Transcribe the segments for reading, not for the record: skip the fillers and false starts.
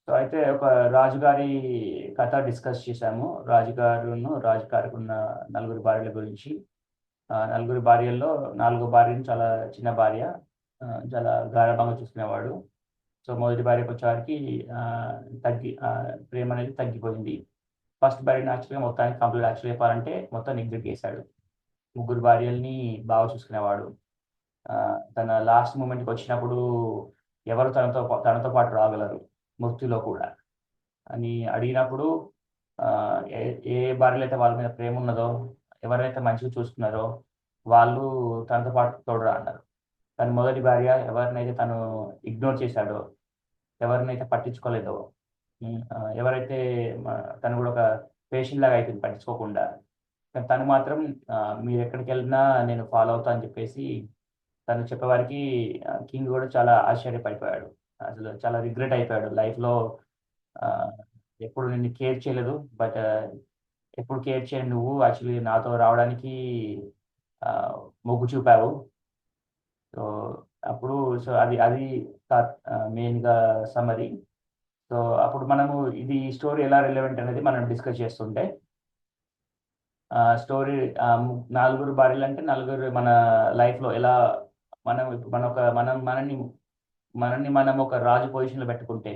So అయితే ఒక రాజుగారి కథ డిస్కస్ చేశాము. రాజుగారికి ఉన్న నలుగురు భార్యల గురించి. నలుగురు భార్యల్లో నాలుగో భార్యను చాలా చిన్న భార్య, చాలా గారాబంగా చూసుకునేవాడు. సో మొదటి భార్యకు వచ్చేవారికి ఆ, ప్రేమ అనేది తగ్గిపోయింది. ఫస్ట్ భార్యను యాక్చువల్గా మొత్తానికి కంప్లీట్ యాక్చువల్ చెప్పాలంటే మొత్తం నెగ్లెక్ట్ చేశాడు. ముగ్గురు భార్యల్ని బాగా చూసుకునేవాడు. ఆ, తన లాస్ట్ మూమెంట్కి వచ్చినప్పుడు ఎవరు తనతో పాటు రాగలరు మృత్యులో కూడా అని అడిగినప్పుడు, ఆ, ఏ ఏ భార్యలు అయితే వాళ్ళ మీద ప్రేమ ఉన్నదో, ఎవరైతే మంచిగా చూసుకున్నారో వాళ్ళు తనతో పాటు తోడురా అన్నారు. తన మొదటి భార్య ఎవరినైతే తను ఇగ్నోర్ చేశాడో, ఎవరినైతే పట్టించుకోలేదో, ఎవరైతే తను కూడా ఒక పేషెంట్ లాగా అయిపోయింది పట్టించుకోకుండా. కానీ తను మాత్రం మీరు ఎక్కడికి వెళ్ళినా నేను ఫాలో అవుతా అని చెప్పేసి తను చెప్పేవారికి కింగ్ కూడా చాలా ఆశ్చర్యపడిపోయాడు. అసలు చాలా రిగ్రెట్ అయిపోయాడు లైఫ్లో. ఎప్పుడు నిన్ను కేర్ చేయలేదు, బట్ ఎప్పుడు కేర్ చేయని నువ్వు యాక్చువల్లీ నాతో రావడానికి ఆ, మొగ్గు చూపావు. సో అప్పుడు సో అది అది మెయిన్గా సమ్మరీ. సో అప్పుడు మనము ఇది స్టోరీ ఎలా రిలవెంట్ అనేది మనం డిస్కస్ చేస్తుంటే, స్టోరీ నలుగురు భార్యలు అంటే నలుగురు మన లైఫ్లో ఎలా మనం ఇప్పుడు మన ఒక మనం మనం ఒక రాజు పొజిషన్లో పెట్టుకుంటే,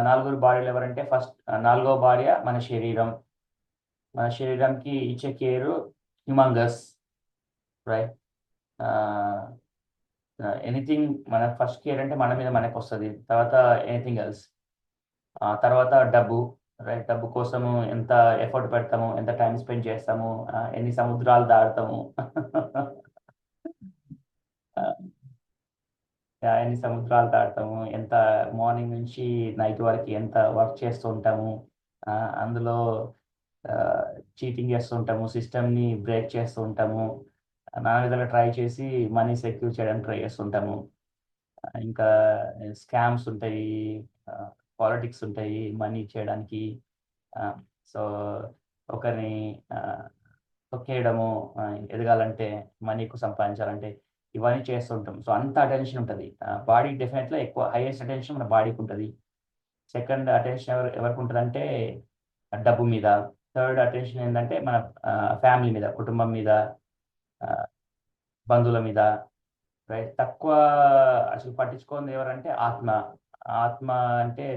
నలుగురు భార్యలు ఎవరంటే ఫస్ట్ నాలుగో భార్య మన శరీరం. మన శరీరంకి ఇచ్చే కేరు హ్యూమంగస్, రైట్. ఎనీథింగ్ మన ఫస్ట్ కేర్ అంటే మన మీద మనకు వస్తుంది, తర్వాత ఎనీథింగ్ ఎల్స్. తర్వాత డబ్బు, రైట్. డబ్బు కోసము ఎంత ఎఫర్ట్ పెడతాము, ఎంత టైం స్పెండ్ చేస్తాము, ఎన్ని సముద్రాలు దాటుతాము ఎన్ని సముద్రాలు దాటుతాము, ఎంత మార్నింగ్ నుంచి నైట్ వరకు ఎంత వర్క్ చేస్తూ ఉంటాము, అందులో చీటింగ్ చేస్తూ ఉంటాము, సిస్టమ్ని బ్రేక్ చేస్తూ ఉంటాము, నానా విధాలుగా ట్రై చేసి మనీ సెక్యూర్ చేయడానికి ట్రై చేస్తుంటాము. ఇంకా స్కామ్స్ ఉంటాయి, పాలిటిక్స్ ఉంటాయి మనీ చేయడానికి. సో ఒకరిని తొక్కేయడము, ఎదగాలంటే మనీ ఎక్కువ సంపాదించాలంటే ఇవన్నీ చేస్తుంటాం. సో అంత అటెన్షన్ ఉంటుంది బాడీకి. డెఫినెట్గా ఎక్కువ హైయెస్ట్ అటెన్షన్ మన బాడీకి ఉంటుంది. సెకండ్ అటెన్షన్ ఎవరికి ఉంటుంది అంటే డబ్బు మీద. థర్డ్ అటెన్షన్ ఏంటంటే మన ఫ్యామిలీ మీద, కుటుంబం మీద, ఆ, బంధువుల మీద, రైట్. తక్కువ అసలు పట్టించుకోండి ఎవరంటే ఆత్మ. ఆత్మ అంటే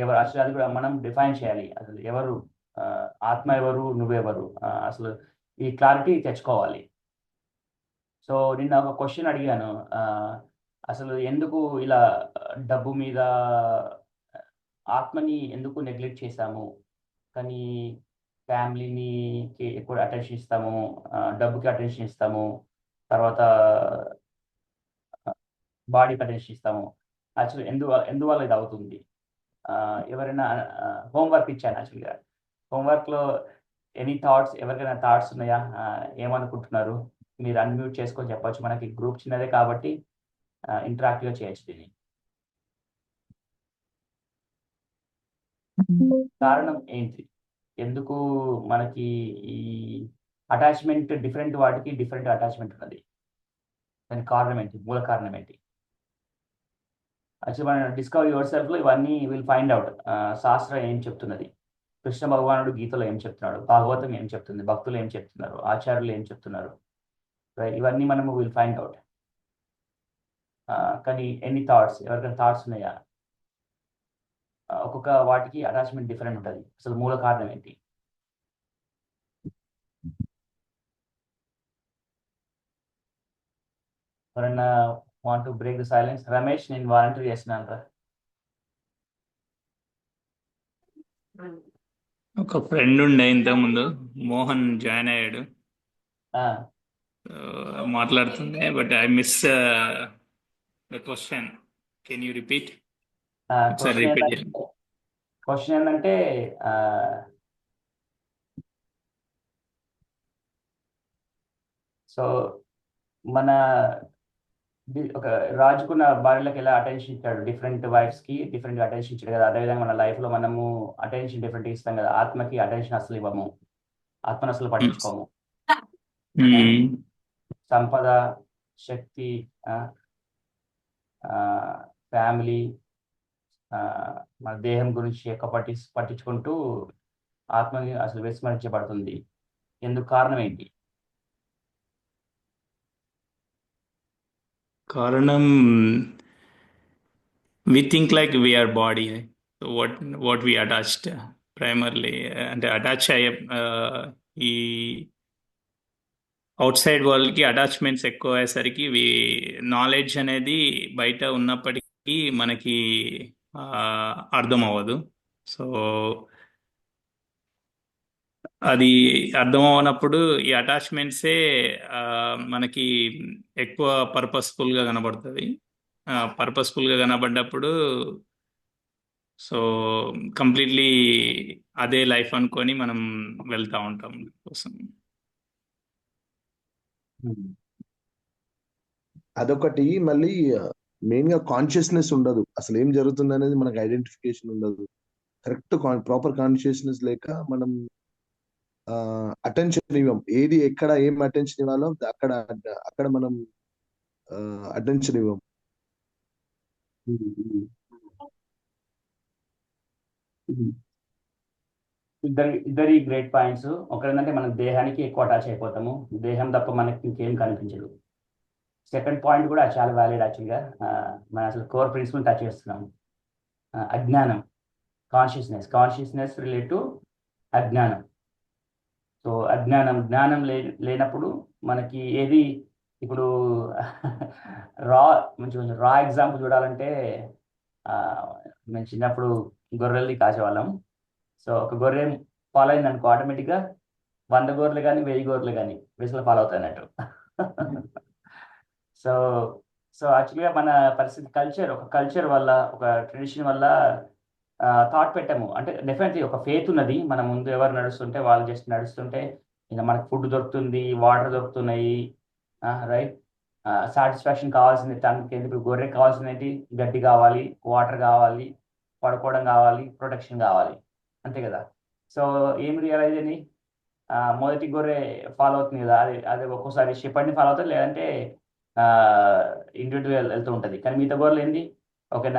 ఎవరు అసలు, అది కూడా మనం డిఫైన్ చేయాలి. అసలు ఎవరు ఆ, ఆత్మ ఎవరు, నువ్వెవరు, అసలు ఈ క్లారిటీ తెచ్చుకోవాలి. సో నిన్న ఒక క్వశ్చన్ అడిగాను, అసలు ఎందుకు ఇలా డబ్బు మీద ఆత్మని ఎందుకు నెగ్లెక్ట్ చేశాము, కానీ ఫ్యామిలీని ఎక్కువ అటెన్షన్ ఇస్తాము, డబ్బుకి అటెన్షన్ ఇస్తాము, తర్వాత బాడీకి అటెన్షన్ ఇస్తాము. యాక్చువల్లీ ఎందువల్ల ఇది అవుతుంది? ఎవరైనా హోంవర్క్ ఇచ్చాను యాక్చువల్గా. హోంవర్క్లో ఎనీ థాట్స్, ఎవరికైనా థాట్స్ ఉన్నాయా? ఏమనుకుంటున్నారు? మీరు అన్మ్యూట్ చేసుకొని చెప్పొచ్చు. మనకి గ్రూప్ చిన్నదే కాబట్టి ఇంటరాక్టివ్గా చేయొచ్చు దీన్ని. కారణం ఏంటి? ఎందుకు మనకి ఈ అటాచ్మెంట్, డిఫరెంట్ వాటికి డిఫరెంట్ అటాచ్మెంట్ ఉన్నది? దానికి కారణం ఏంటి? మూల కారణం ఏంటి? యాక్చువల్లీ మనం డిస్కవర్ యువర్ సెల్ఫ్లో ఇవన్నీ విల్ ఫైండ్ అవుట్. శాస్త్రం ఏం చెప్తున్నది, కృష్ణ భగవానుడు గీతలో ఏం చెప్తున్నాడు, భాగవతం ఏం చెప్తుంది, భక్తులు ఏం చెప్తున్నారు, ఆచార్యులు ఏం చెప్తున్నారు, ఇవన్నీ మనము విల్ ఫైండ్ అవుట్. కానీ ఎన్ని థాట్స్, ఎవరికైనా థాట్స్ ఉన్నాయా? ఒక్కొక్క వాటికి అటాచ్మెంట్ డిఫరెంట్ ఉంటుంది. అసలు మూల కారణం ఏంటి? ఎవరన్నా want to break the silence? Ramesh, నేను వాలంటీర్ చేస్తున్నాను రా. ఒక ఫ్రెండ్ ఉండే ఇంతకుముందు, మోహన్ జాయిన్ అయ్యాడు. మాట్లాడుతుండే, but I miss the question. Can you repeat? ఒకసారి రిపీట్ చేయండి. క్వశ్చన్ ఏంటంటే సో మన ఒక రాజుకున్న భార్యలకు ఎలా అటెన్షన్ ఇచ్చాడు, డిఫరెంట్ వైఫ్స్ కి డిఫరెంట్ అటెన్షన్ ఇచ్చాడు కదా. అదేవిధంగా మన లైఫ్ లో మనము అటెన్షన్ డిఫరెంట్ ఇస్తాం కదా. ఆత్మకి అటెన్షన్ అసలు ఇవ్వము, ఆత్మను అసలు పట్టించుకోము. సంపద, శక్తి, ఫ్యామిలీ, ఆ, మన దేహం గురించి ఎక్కువ పట్టించుకుంటూ ఆత్మని అసలు విస్మరించబడుతుంది. ఎందుకు కారణం ఏంటి? కారణం, we think like we are body. So what we attached primarily అంటే అటాచ్ అయ్యే ఈ అవుట్ సైడ్ వరల్డ్ కి అటాచ్మెంట్స్ ఎక్కువ అయ్యేసరికి నాలెడ్జ్ అనేది బయట ఉన్నప్పటికీ మనకి ఆ, అర్థం అవ్వదు. సో అది అర్థం అవనప్పుడు ఈ అటాచ్మెంట్సే మనకి ఎక్కువ పర్పస్ఫుల్ గా కనబడుతుంది. పర్పస్ఫుల్ గా కనబడ్డప్పుడు సో కంప్లీట్లీ అదే లైఫ్ అనుకొని మనం వెళ్తా ఉంటాం కోసం. అదొకటి. మళ్ళీ మెయిన్ గా కాన్షియస్నెస్ ఉండదు, అసలు ఏం జరుగుతుంది అనేది మనకు ఐడెంటిఫికేషన్ ఉండదు. కరెక్ట్ ప్రాపర్ కాన్షియస్నెస్ లేక మనం అటెన్షన్ ఇవ్వం. ఏది ఎక్కడ ఏం అటెన్షన్ ఇవ్వాలో అక్కడ అక్కడ మనం అటెన్షన్ ఇవ్వం. ఇద్దరి గ్రేట్ పాయింట్స్. ఒకరేంటంటే మనం దేహానికి ఎక్కువ అటాచ్ అయిపోతాము, దేహం తప్ప మనకి ఇంకేం కనిపించదు. సెకండ్ పాయింట్ కూడా చాలా వ్యాలిడ్ యాక్చువల్గా. మనం అసలు కోర్ ప్రిన్సిపల్ టచ్ చేస్తున్నాము. అజ్ఞానం, కాన్షియస్నెస్ రిలేట్ టు అజ్ఞానం. సో జ్ఞానం లేనప్పుడు మనకి ఏది ఇప్పుడు కొంచెం రా ఎగ్జాంపుల్ చూడాలంటే మేము చిన్నప్పుడు గొర్రెల్ని కాసేవాళ్ళం. సో ఒక గొర్రె ఫాలో అయింది అనుకో, ఆటోమేటిక్గా 100 గొర్రెలు కానీ 1000 గొర్రెలు కానీ విసులు ఫాలో అవుతాయి అన్నట్టు. సో సో యాక్చువల్గా మన పరిస్థితి ఒక కల్చర్ వల్ల, ఒక ట్రెడిషన్ వల్ల థాట్ పెట్టాము. అంటే డెఫినెట్లీ ఒక ఫేత్ ఉన్నది, మన ముందు ఎవరు నడుస్తుంటే వాళ్ళు జస్ట్ నడుస్తుంటే ఇంకా మనకు ఫుడ్ దొరుకుతుంది, వాటర్ దొరుకుతున్నాయి, రైట్. సాటిస్ఫాక్షన్ కావాల్సింది తనకి. ఇప్పుడు గొర్రె కావాల్సింది ఏంటి? గడ్డి కావాలి, వాటర్ కావాలి, పడుకోవడం కావాలి, ప్రొటెక్షన్ కావాలి, అంతే కదా. సో ఏం రియలైజ్ అని మొదటి గొర్రె ఫాలో అవుతుంది కదా, అది ఒక్కోసారి షెపర్డ్ని ఫాలో అవుతుంది, లేదంటే ఇండివిజువల్ వెళ్తూ ఉంటుంది. కానీ మిగతా గొర్రెలు ఏంది, ఓకే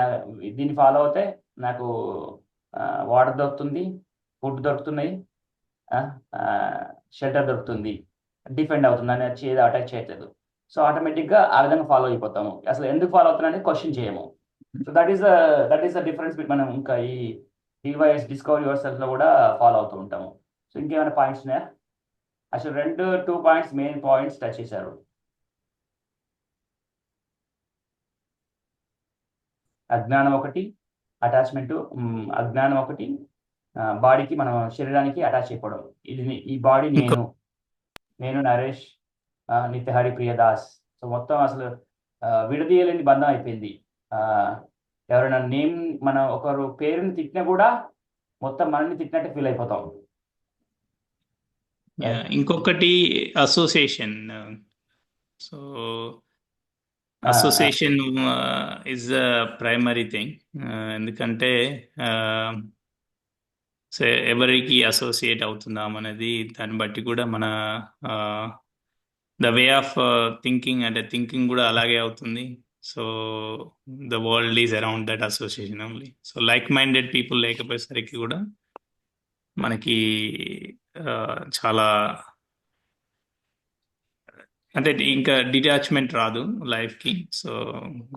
దీన్ని ఫాలో అవుతే నాకు వాటర్ దొరుకుతుంది, ఫుడ్ దొరుకుతున్నాయి, షెల్టర్ దొరుకుతుంది, డిఫెండ్ అవుతుంది అని వచ్చి ఏదో అటాక్ చేయట్లేదు. సో ఆటోమేటిక్గా ఆ విధంగా ఫాలో అయిపోతాము. అసలు ఎందుకు ఫాలో అవుతున్నా క్వశ్చన్ చేయము. So that is the difference. మనం ఇంకా ఈ డివైస్ డిస్కవర్ యువర్ సెల్ఫ్ లో కూడా ఫాలో అవుతూ ఉంటాము. సో ఇంకేమైనా పాయింట్స్ ఉన్నాయా? అసలు 2 పాయింట్స్, మెయిన్ పాయింట్స్ టచ్ చేశారు. అజ్ఞానం ఒకటి, అటాచ్మెంట్. అజ్ఞానం ఒకటి, బాడీకి, మనం శరీరానికి అటాచ్ అయిపోవడం. ఈ బాడీ నేను నరేష్, నిత్యహరి ప్రియదాస్. సో మొత్తం అసలు విడదీయలేని బంధం అయిపోయింది. ఎవరైనా మనం ఒకరు పేరుని తిట్టినా కూడా మొత్తం మనల్ని తిట్టినట్టు ఫీల్ అయిపోతాం. ఇంకొకటి association. So association is the primary thing. ఎందుకంటే సో ఎవరికి అసోసియేట్ అవుతుందాం అనేది దాన్ని బట్టి కూడా మన ద వే ఆఫ్ థింకింగ్, అంటే థింకింగ్ కూడా అలాగే అవుతుంది. So the world is around that association only. So like minded people లేకపోయేసరికి కూడా మనకి చాలా, అంటే ఇంకా డిటాచ్మెంట్ రాదు లైఫ్కి. సో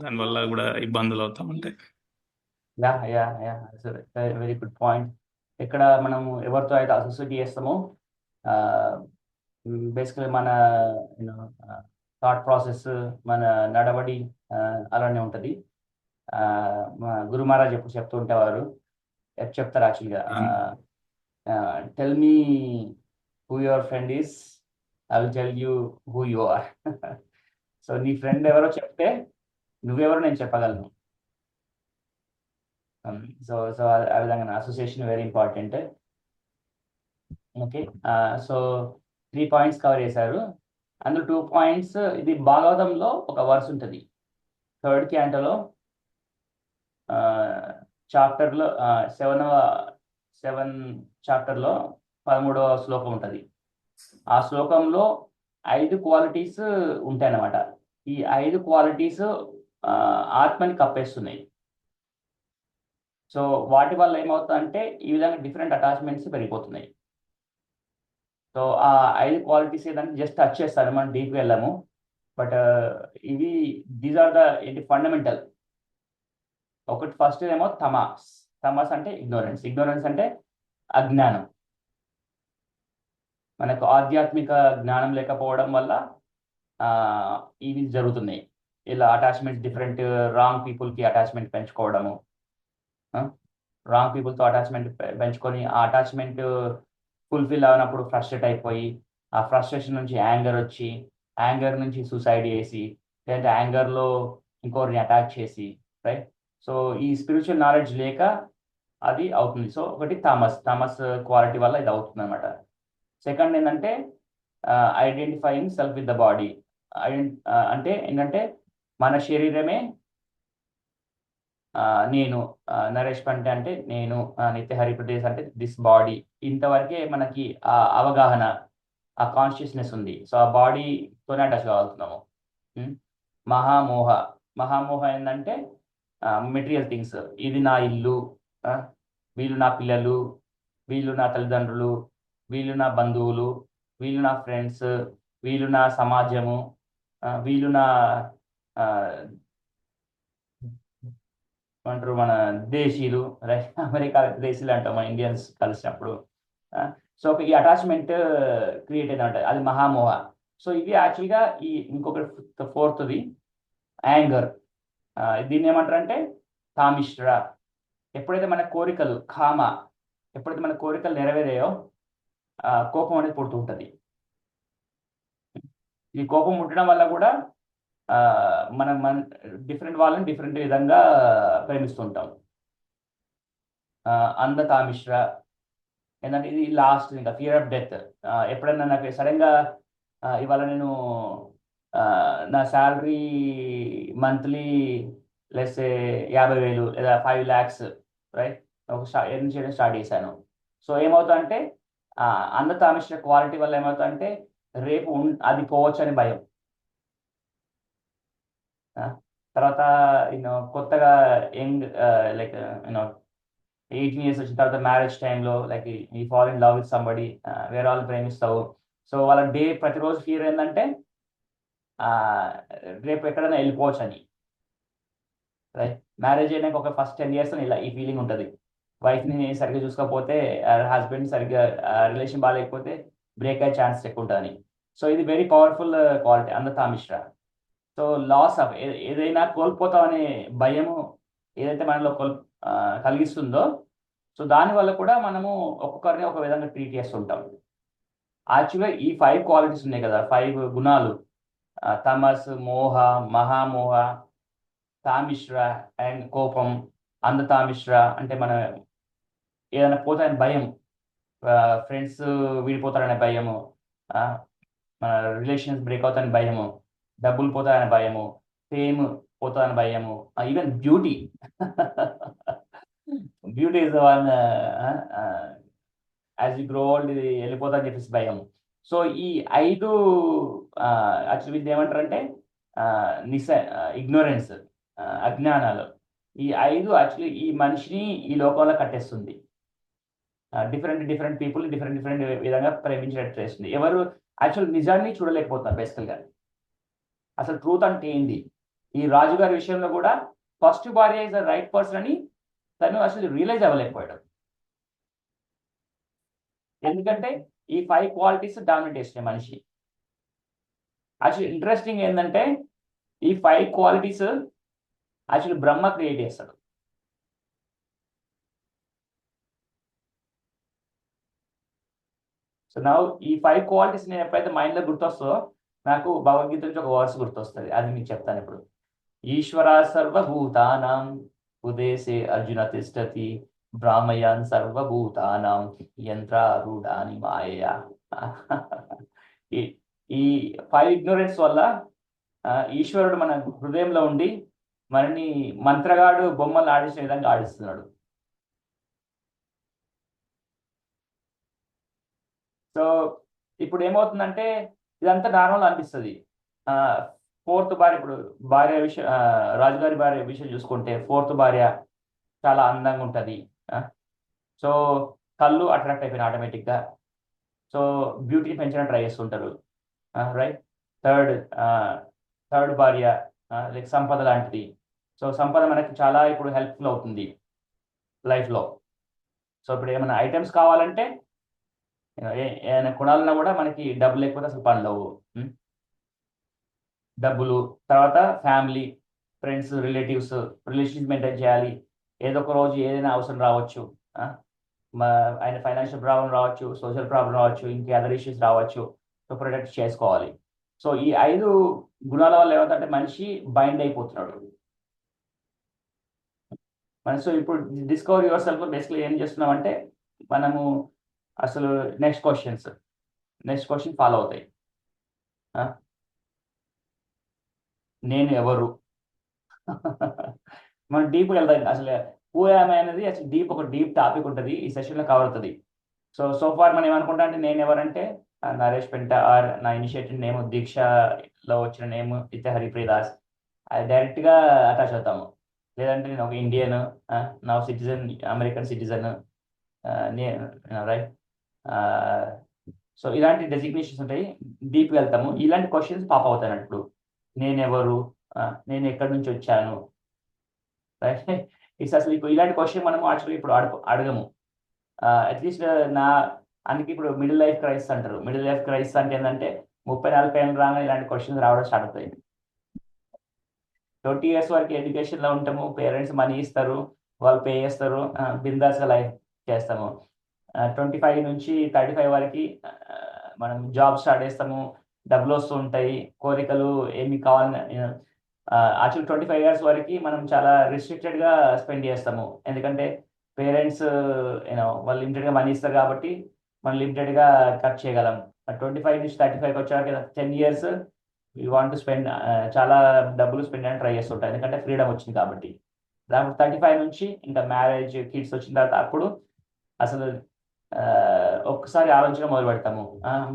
దానివల్ల కూడా ఇబ్బందులు అవుతూ ఉంటాయి. Yeah yeah yeah very good point. ఎక్కడ మనం ఎవరితో అయితే అసోసియేట్ చేస్తామో బేసికలీ మన థాట్ ప్రాసెస్, మన నడవడి అలానే ఉంటుంది. మా గురు మహారాజ్ ఎప్పుడు చెప్తూ ఉండేవారు, చెప్తారు యాక్చువల్గా, tell me who your friend is, I will tell you who you are. So నీ ఫ్రెండ్ ఎవరో చెప్తే నువ్వెవరో నేను చెప్పగలను. సో సో ఆ విధంగా association very important. Okay, so 3 points cover చేశారు. అందులో 2 పాయింట్స్, ఇది భాగవతంలో ఒక వర్స్ ఉంటుంది, 3rd క్యాంటోలో చాప్టర్లో 7 చాప్టర్లో 13వ శ్లోకం ఉంటుంది. ఆ శ్లోకంలో 5 క్వాలిటీస్ ఉంటాయి అన్నమాట. ఈ 5 క్వాలిటీస్ ఆత్మని కప్పేస్తున్నాయి. సో వాటి వల్ల ఏమవుతుందంటే ఈ విధంగా డిఫరెంట్ అటాచ్మెంట్స్ పెరిగిపోతున్నాయి. సో ఆ 5 క్వాలిటీస్ ఏదంటే జస్ట్ టచ్ చేస్తాను, మనం డీప్గా వెళ్ళాము. బట్ ఇవి దీస్ ఆర్ ద ఏంటి ఫండమెంటల్. ఒకటి ఫస్ట్ ఏమో తమస్. తమస్ అంటే ఇగ్నోరెన్స్. ఇగ్నోరెన్స్ అంటే అజ్ఞానం. మనకు ఆధ్యాత్మిక జ్ఞానం లేకపోవడం వల్ల ఇవి జరుగుతున్నాయి. ఇలా అటాచ్మెంట్ డిఫరెంట్ రాంగ్ పీపుల్కి అటాచ్మెంట్ పెంచుకోవడము, రాంగ్ పీపుల్తో అటాచ్మెంట్ పెంచుకొని ఆ అటాచ్మెంట్ ఫుల్ఫిల్ అయినప్పుడు ఫ్రస్ట్రేట్ అయిపోయి ఆ ఫ్రస్ట్రేషన్ నుంచి యాంగర్ వచ్చి యాంగర్ నుంచి సూసైడ్ చేసి లేదంటే యాంగర్లో ఇంకోరిని అటాక్ చేసి, రైట్. సో ఈ స్పిరిచువల్ నాలెడ్జ్ లేక అది అవుతుంది. సో ఒకటి థామస్ క్వాలిటీ వల్ల ఇది అవుతుంది అనమాట. సెకండ్ ఏంటంటే identifying self with the body. అంటే ఏంటంటే మన శరీరమే నేను, నరేష్ పంటే అంటే నేను, నిత్య హరిప్రదేశ్ అంటే దిస్ బాడీ. ఇంతవరకే మనకి ఆ అవగాహన, ఆ కాన్షియస్నెస్ ఉంది. సో ఆ బాడీతోనే అటాచ్ కావాల్తున్నాము. మహామోహ ఏంటంటే మెటీరియల్ థింగ్స్. ఇది నా ఇల్లు, వీళ్ళు నా పిల్లలు, వీళ్ళు నా తల్లిదండ్రులు, వీళ్ళు నా బంధువులు, వీళ్ళు నా ఫ్రెండ్స్, వీళ్ళు నా సమాజము, వీళ్ళు నా అంటారు మన దేశీయులు, అమెరికా దేశీయులు అంటాం మన ఇండియన్స్ కలిసినప్పుడు. సో ఈ అటాచ్మెంట్ క్రియేట్ అయిందంట, అది మహామోహ. సో ఇది యాక్చువల్గా ఈ ఇంకొక ఫోర్త్ది యాంగర్. దీన్ని ఏమంటారంటే తామిష్ర. ఎప్పుడైతే మన కోరికలు ఎప్పుడైతే మన కోరికలు నెరవేరాయో కోపం అనేది పుడుతూ ఉంటుంది. ఈ కోపం పుట్టడం వల్ల కూడా మనం డిఫరెంట్ వాళ్ళని డిఫరెంట్ విధంగా ప్రేమిస్తుంటాం. అంధతామిశ్ర ఏంటంటే ఇది లాస్ట్, ఇంకా ఫియర్ ఆఫ్ డెత్. ఎప్పుడైనా నాకు సడన్గా ఇవాళ నేను నా శాలరీ మంత్లీ లెస్ 50,000 లేదా 5 lakhs, రైట్, ఎర్న్ చేయడం స్టార్ట్ చేశాను. సో ఏమవుతుందంటే అంధతామిశ్ర క్వాలిటీ వల్ల ఏమవుతుందంటే రేపు అది పోవచ్చు అని భయం. తర్వాత కొత్తగా యంగ్ లైక్ 18 years వచ్చిన తర్వాత మ్యారేజ్ టైంలో లైక్ ఈ fall in love with somebody, వేరే వాళ్ళు ప్రేమిస్తావు. సో వాళ్ళ ప్రతిరోజు ఫీర్ ఏంటంటే రేపు ఎక్కడైనా వెళ్ళిపోవచ్చు అని, రైట్. మ్యారేజ్ అయినాక ఒక ఫస్ట్ 10 years ఇలా ఈ ఫీలింగ్ ఉంటుంది. వైఫ్ని సరిగ్గా చూసుకోకపోతే, హస్బెండ్ సరిగ్గా రిలేషన్ బాగాలేకపోతే బ్రేక్ అయ్యే ఛాన్స్ ఎక్కువ ఉంటుందని. సో ఇది వెరీ పవర్ఫుల్ క్వాలిటీ అంధతామిశ్ర. సో లాస్ ఆఫ్ ఏదైనా కోల్పోతామనే భయము ఏదైతే మనలో కలిగిస్తుందో, సో దానివల్ల కూడా మనము ఒక్కొక్కరిని ఒక విధంగా ట్రీట్ చేస్తుంటాం. యాక్చువల్గా ఈ 5 క్వాలిటీస్ ఉన్నాయి కదా, 5 గుణాలు, తమస్, మోహ, మహామోహ, తామిశ్ర అండ్ కోపం, అంధతామిశ్ర అంటే మనం ఏదైనా పోతాయని భయం, ఫ్రెండ్స్ విడిపోతారనే భయము, మన రిలేషన్స్ బ్రేక్ అవుతాయని భయము, డబ్బులు పోతాయని భయము, ఫేమ్ పోతాయని భయము, even beauty is one, as you grow old ఇది వెళ్ళిపోతాయని చెప్పేసి భయం. సో ఈ 5 యాక్చువల్లీ ఇది ఏమంటారంటే ఇగ్నోరెన్స్, అజ్ఞానాలు. ఈ 5 యాక్చువల్లీ ఈ మనిషిని ఈ లోకంలో కట్టేస్తుంది. డిఫరెంట్ పీపుల్ డిఫరెంట్ విధంగా ప్రేమించేటట్టు చేస్తుంది. ఎవరు యాక్చువల్ నిజాన్ని చూడలేకపోతున్నారు బేసికల్గా. అసలు ట్రూత్ అంటే ఏంది? ఈ రాజుగారి విషయంలో కూడా ఫస్ట్ భార్య ఇస్ ద రైట్ పర్సన్ అని తను అసలు రియలైజ్ అవ్వలేకపోయాడు. ఎందుకంటే ఈ 5 క్వాలిటీస్ డామినేట్ చేస్తున్నాయి మనిషి. యాక్చువల్లీ ఇంట్రెస్టింగ్ ఏంటంటే ఈ 5 క్వాలిటీస్ యాక్చువల్లీ బ్రహ్మ క్రియేట్ చేస్తాడు. సో నా ఈ 5 క్వాలిటీస్ నేను ఎప్పుడైతే మైండ్లో గుర్తొస్తుందో నాకు భగవద్గీత నుంచి ఒక వర్స్ గుర్తొస్తుంది, అది మీకు చెప్తాను ఇప్పుడు. ఈశ్వర సర్వభూతానాం ఉదేశే అర్జున తిష్టతి బ్రాహ్మయాన్ సర్వభూతానాం యంత్రారూఢాని మాయయా. ఈ 5 ఇగ్నోరెన్స్ వల్ల ఈశ్వరుడు మన హృదయంలో ఉండి మనని మంత్రగాడు బొమ్మలు ఆడించిన విధంగా ఆడిస్తున్నాడు. సో ఇప్పుడు ఏమవుతుందంటే ఇదంతా నార్మల్ అనిపిస్తుంది. 4th భార్య, ఇప్పుడు భార్య విషయం, రాజుగారి భార్య విషయం చూసుకుంటే 4th భార్య చాలా అందంగా ఉంటుంది. సో కళ్ళు అట్రాక్ట్ అయిపోయిన ఆటోమేటిక్గా. సో బ్యూటీని పెంచడానికి ట్రై చేస్తుంటారు. రైట్. థర్డ్ థర్డ్ భార్య లైక్ సంపద లాంటిది. సో సంపద మనకి చాలా ఇప్పుడు హెల్ప్ఫుల్ అవుతుంది లైఫ్లో. సో ఇప్పుడు ఏమైనా ఐటమ్స్ కావాలంటే ఏమైనా కొనాలన్నా కూడా మనకి డబ్బు లేకపోతే అసలు పనులవు. డబ్బులు, తర్వాత ఫ్యామిలీ, ఫ్రెండ్స్, రిలేషన్స్ మెయింటైన్ చేయాలి. ఏదో ఒక రోజు ఏదైనా అవసరం రావచ్చు. ఆయన ఫైనాన్షియల్ ప్రాబ్లం రావచ్చు, సోషల్ ప్రాబ్లం రావచ్చు, ఇంకా అదర్ ఇష్యూస్ రావచ్చు. సో ప్రొటెక్ట్ చేసుకోవాలి. సో ఈ 5 గుణాల వల్ల ఏమవుతుందంటే మనిషి బైండ్ అయిపోతున్నాడు. సో ఇప్పుడు డిస్కవర్ యువర్ సెల్ఫ్ బేసిక్లీ ఏం చేస్తున్నామంటే మనము అసలు నెక్స్ట్ క్వశ్చన్ ఫాలో అవుతాయి. నేను ఎవరు? మనం డీప్గా వెళ్తాం. అసలు హూ యామ్ అనేది అసలు ఒక డీప్ టాపిక్ ఉంటుంది, ఈ సెషన్లో కవర్ అవుతుంది. సో ఫార్ మనం ఏమనుకుంటా అంటే నేను ఎవరంటే నరేష్ పెంట ఆర్ నా ఇనిషియేటివ్ నేమ్ దీక్షలో వచ్చిన నేమ్ ఇతే హరిప్రియదాస్, అది డైరెక్ట్గా అటాచ్ అవుతాము. లేదంటే నేను ఒక ఇండియన్, నా citizen, American citizen, right. So ఇలాంటి డెసిగ్నేషన్స్ ఉంటాయి. డీప్గా వెళ్తాము. ఇలాంటి క్వశ్చన్స్ పాప్ అవుతాయి అన్నప్పుడు. నేనెవరు, నేను ఎక్కడి నుంచి వచ్చాను, రైట్. అసలు ఇప్పుడు ఇలాంటి క్వశ్చన్ మనము యాక్చువల్లీ ఇప్పుడు అడగము. అట్లీస్ట్ అందుకే ఇప్పుడు మిడిల్ లైఫ్ క్రైసిస్ అంటారు. మిడిల్ లైఫ్ క్రైసిస్ అంటే ఏంటంటే 30-40 ఏళ్ళు రాగానే ఇలాంటి క్వశ్చన్స్ రావడం స్టార్ట్ అవుతాయి. 20 years వరకు ఎడ్యుకేషన్లో ఉంటాము, పేరెంట్స్ మనీ ఇస్తారు, వాళ్ళు పే చేస్తారు, బిందాస్గా లైఫ్ చేస్తాము. 25 నుంచి 35 వరకు మనం జాబ్ స్టార్ట్ చేస్తాము, డబ్బులు వస్తూ ఉంటాయి, కోరికలు ఏమి కావాలని. యాక్చువల్ 25 years వరకు మనం చాలా రిస్ట్రిక్టెడ్గా స్పెండ్ చేస్తాము. ఎందుకంటే పేరెంట్స్ వాళ్ళు లిమిటెడ్గా మనీ ఇస్తారు కాబట్టి మనం లిమిటెడ్గా ఖర్చు చేయగలం. 25 నుంచి 35కి వచ్చాక 10 years we want to spend, చాలా డబ్బులు స్పెండ్ అని ట్రై చేస్తుంటాం, ఎందుకంటే ఫ్రీడమ్ వచ్చింది కాబట్టి. దాని 35 నుంచి ఇంకా మ్యారేజ్, కిడ్స్ వచ్చిన తర్వాత అప్పుడు అసలు ఒక్కసారి ఆలోచన మొదలు పెడతాము.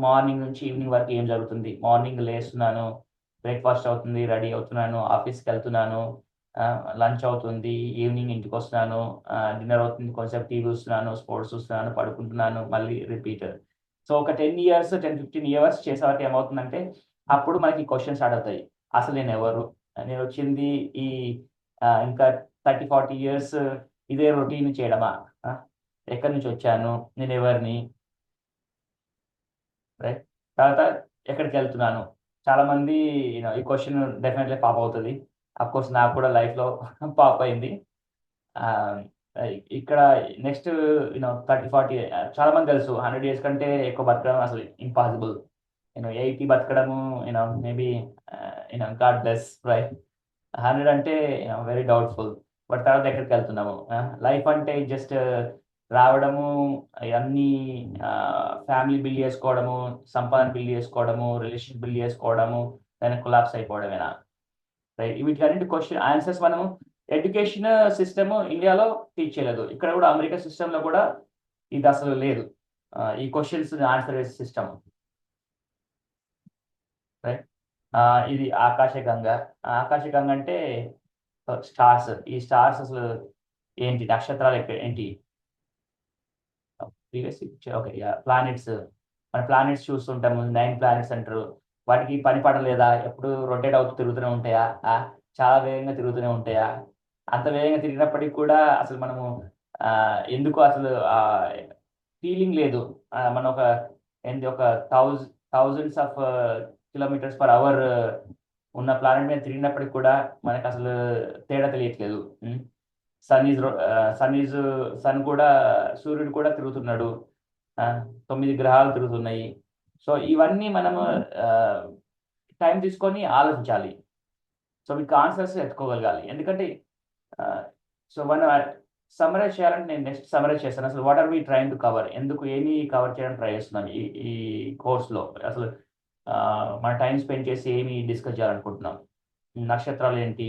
మార్నింగ్ నుంచి ఈవినింగ్ వరకు ఏం జరుగుతుంది. మార్నింగ్ లేస్తున్నాను, బ్రేక్ఫాస్ట్ అవుతుంది, రెడీ అవుతున్నాను, ఆఫీస్కి వెళ్తున్నాను, లంచ్ అవుతుంది, ఈవినింగ్ ఇంటికి వస్తున్నాను, డిన్నర్ అవుతుంది, కొంచెంసేపు టీవీ చూస్తున్నాను, స్పోర్ట్స్ చూస్తున్నాను, పడుకుంటున్నాను, మళ్ళీ రిపీట్. సో ఒక 10-15 years చేసే వరకు ఏమవుతుందంటే అప్పుడు మనకి క్వశ్చన్స్ స్టార్ట్ అవుతాయి. అసలు నేను ఎవరు, నేను వచ్చింది ఈ ఇంకా 30-40 years ఇదే రొటీన్ చేయడమా, ఎక్కడి నుంచి వచ్చాను, నేను ఎవరిని, రైట్. తర్వాత ఎక్కడికి వెళ్తున్నాను. చాలా మంది ఈ క్వశ్చన్ డెఫినెట్లీ పాప్ అవుతుంది. కోర్స్ నాకు కూడా లైఫ్లో పాప్ అయింది. ఇక్కడ నెక్స్ట్ 30-40 చాలా మంది తెలుసు 100 years కంటే ఎక్కువ బతకడం అసలు ఇంపాసిబుల్. 80 బతకడము మేబీ గాడ్ బ్లెస్, రైట్. 100 అంటే వెరీ డౌట్ఫుల్. బట్ తర్వాత ఎక్కడికి వెళ్తున్నాము. లైఫ్ అంటే జస్ట్ రావడము, అన్నీ ఫ్యామిలీ బిల్డ్ చేసుకోవడము, సంపాదన బిల్డ్ చేసుకోవడము, రిలేషన్ బిల్డ్ చేసుకోవడము, దాన్ని కొలాప్స్ అయిపోవడమేనా, రైట్. వీటికన్నింటి క్వశ్చన్ ఆన్సర్స్ మనము ఎడ్యుకేషన్ సిస్టమ్ ఇండియాలో టీచ్ చేయలేదు. ఇక్కడ కూడా అమెరికా సిస్టంలో కూడా ఇది అసలు లేదు, ఈ క్వశ్చన్స్ ఆన్సర్ చేసే సిస్టమ్, రైట్. ఇది ఆకాశగంగా. ఆకాశగంగా అంటే స్టార్స్. ఈ స్టార్స్ అసలు ఏంటి, నక్షత్రాలు ఏంటి, ప్రీవియస్ ఓకే, ప్లానెట్స్. మన ప్లానెట్స్ చూస్తుంటాము, 9 planets అంటారు. వాటికి పని పడలేదా, ఎప్పుడు రొటేట్ అవుతూ తిరుగుతూనే ఉంటాయా, చాలా వేగంగా తిరుగుతూనే ఉంటాయా, అంత వేగంగా తిరిగినప్పటికీ కూడా అసలు మనము ఎందుకు అసలు ఫీలింగ్ లేదు. మనం ఒక thousands of km/h ఉన్న ప్లానెట్ మీద తిరిగినప్పటికి కూడా మనకు అసలు తేడా తెలియట్లేదు. సన్ కూడా, సూర్యుడు కూడా తిరుగుతున్నాడు, 9 గ్రహాలు తిరుగుతున్నాయి. సో ఇవన్నీ మనము టైం తీసుకొని ఆలోచించాలి. సో మీకు ఆన్సర్స్ ఎత్తుకోగలగాలి. ఎందుకంటే సో మనం సమరైజ్ చేయాలంటే నేను నెక్స్ట్ సమరైజ్ చేస్తాను. అసలు what are we train to cover, ఏమి కవర్ చేయడానికి ట్రై చేస్తున్నాను ఈ కోర్స్లో. అసలు మన టైం స్పెండ్ చేసి ఏమి డిస్కస్ చేయాలనుకుంటున్నాం, నక్షత్రాలు ఏంటి,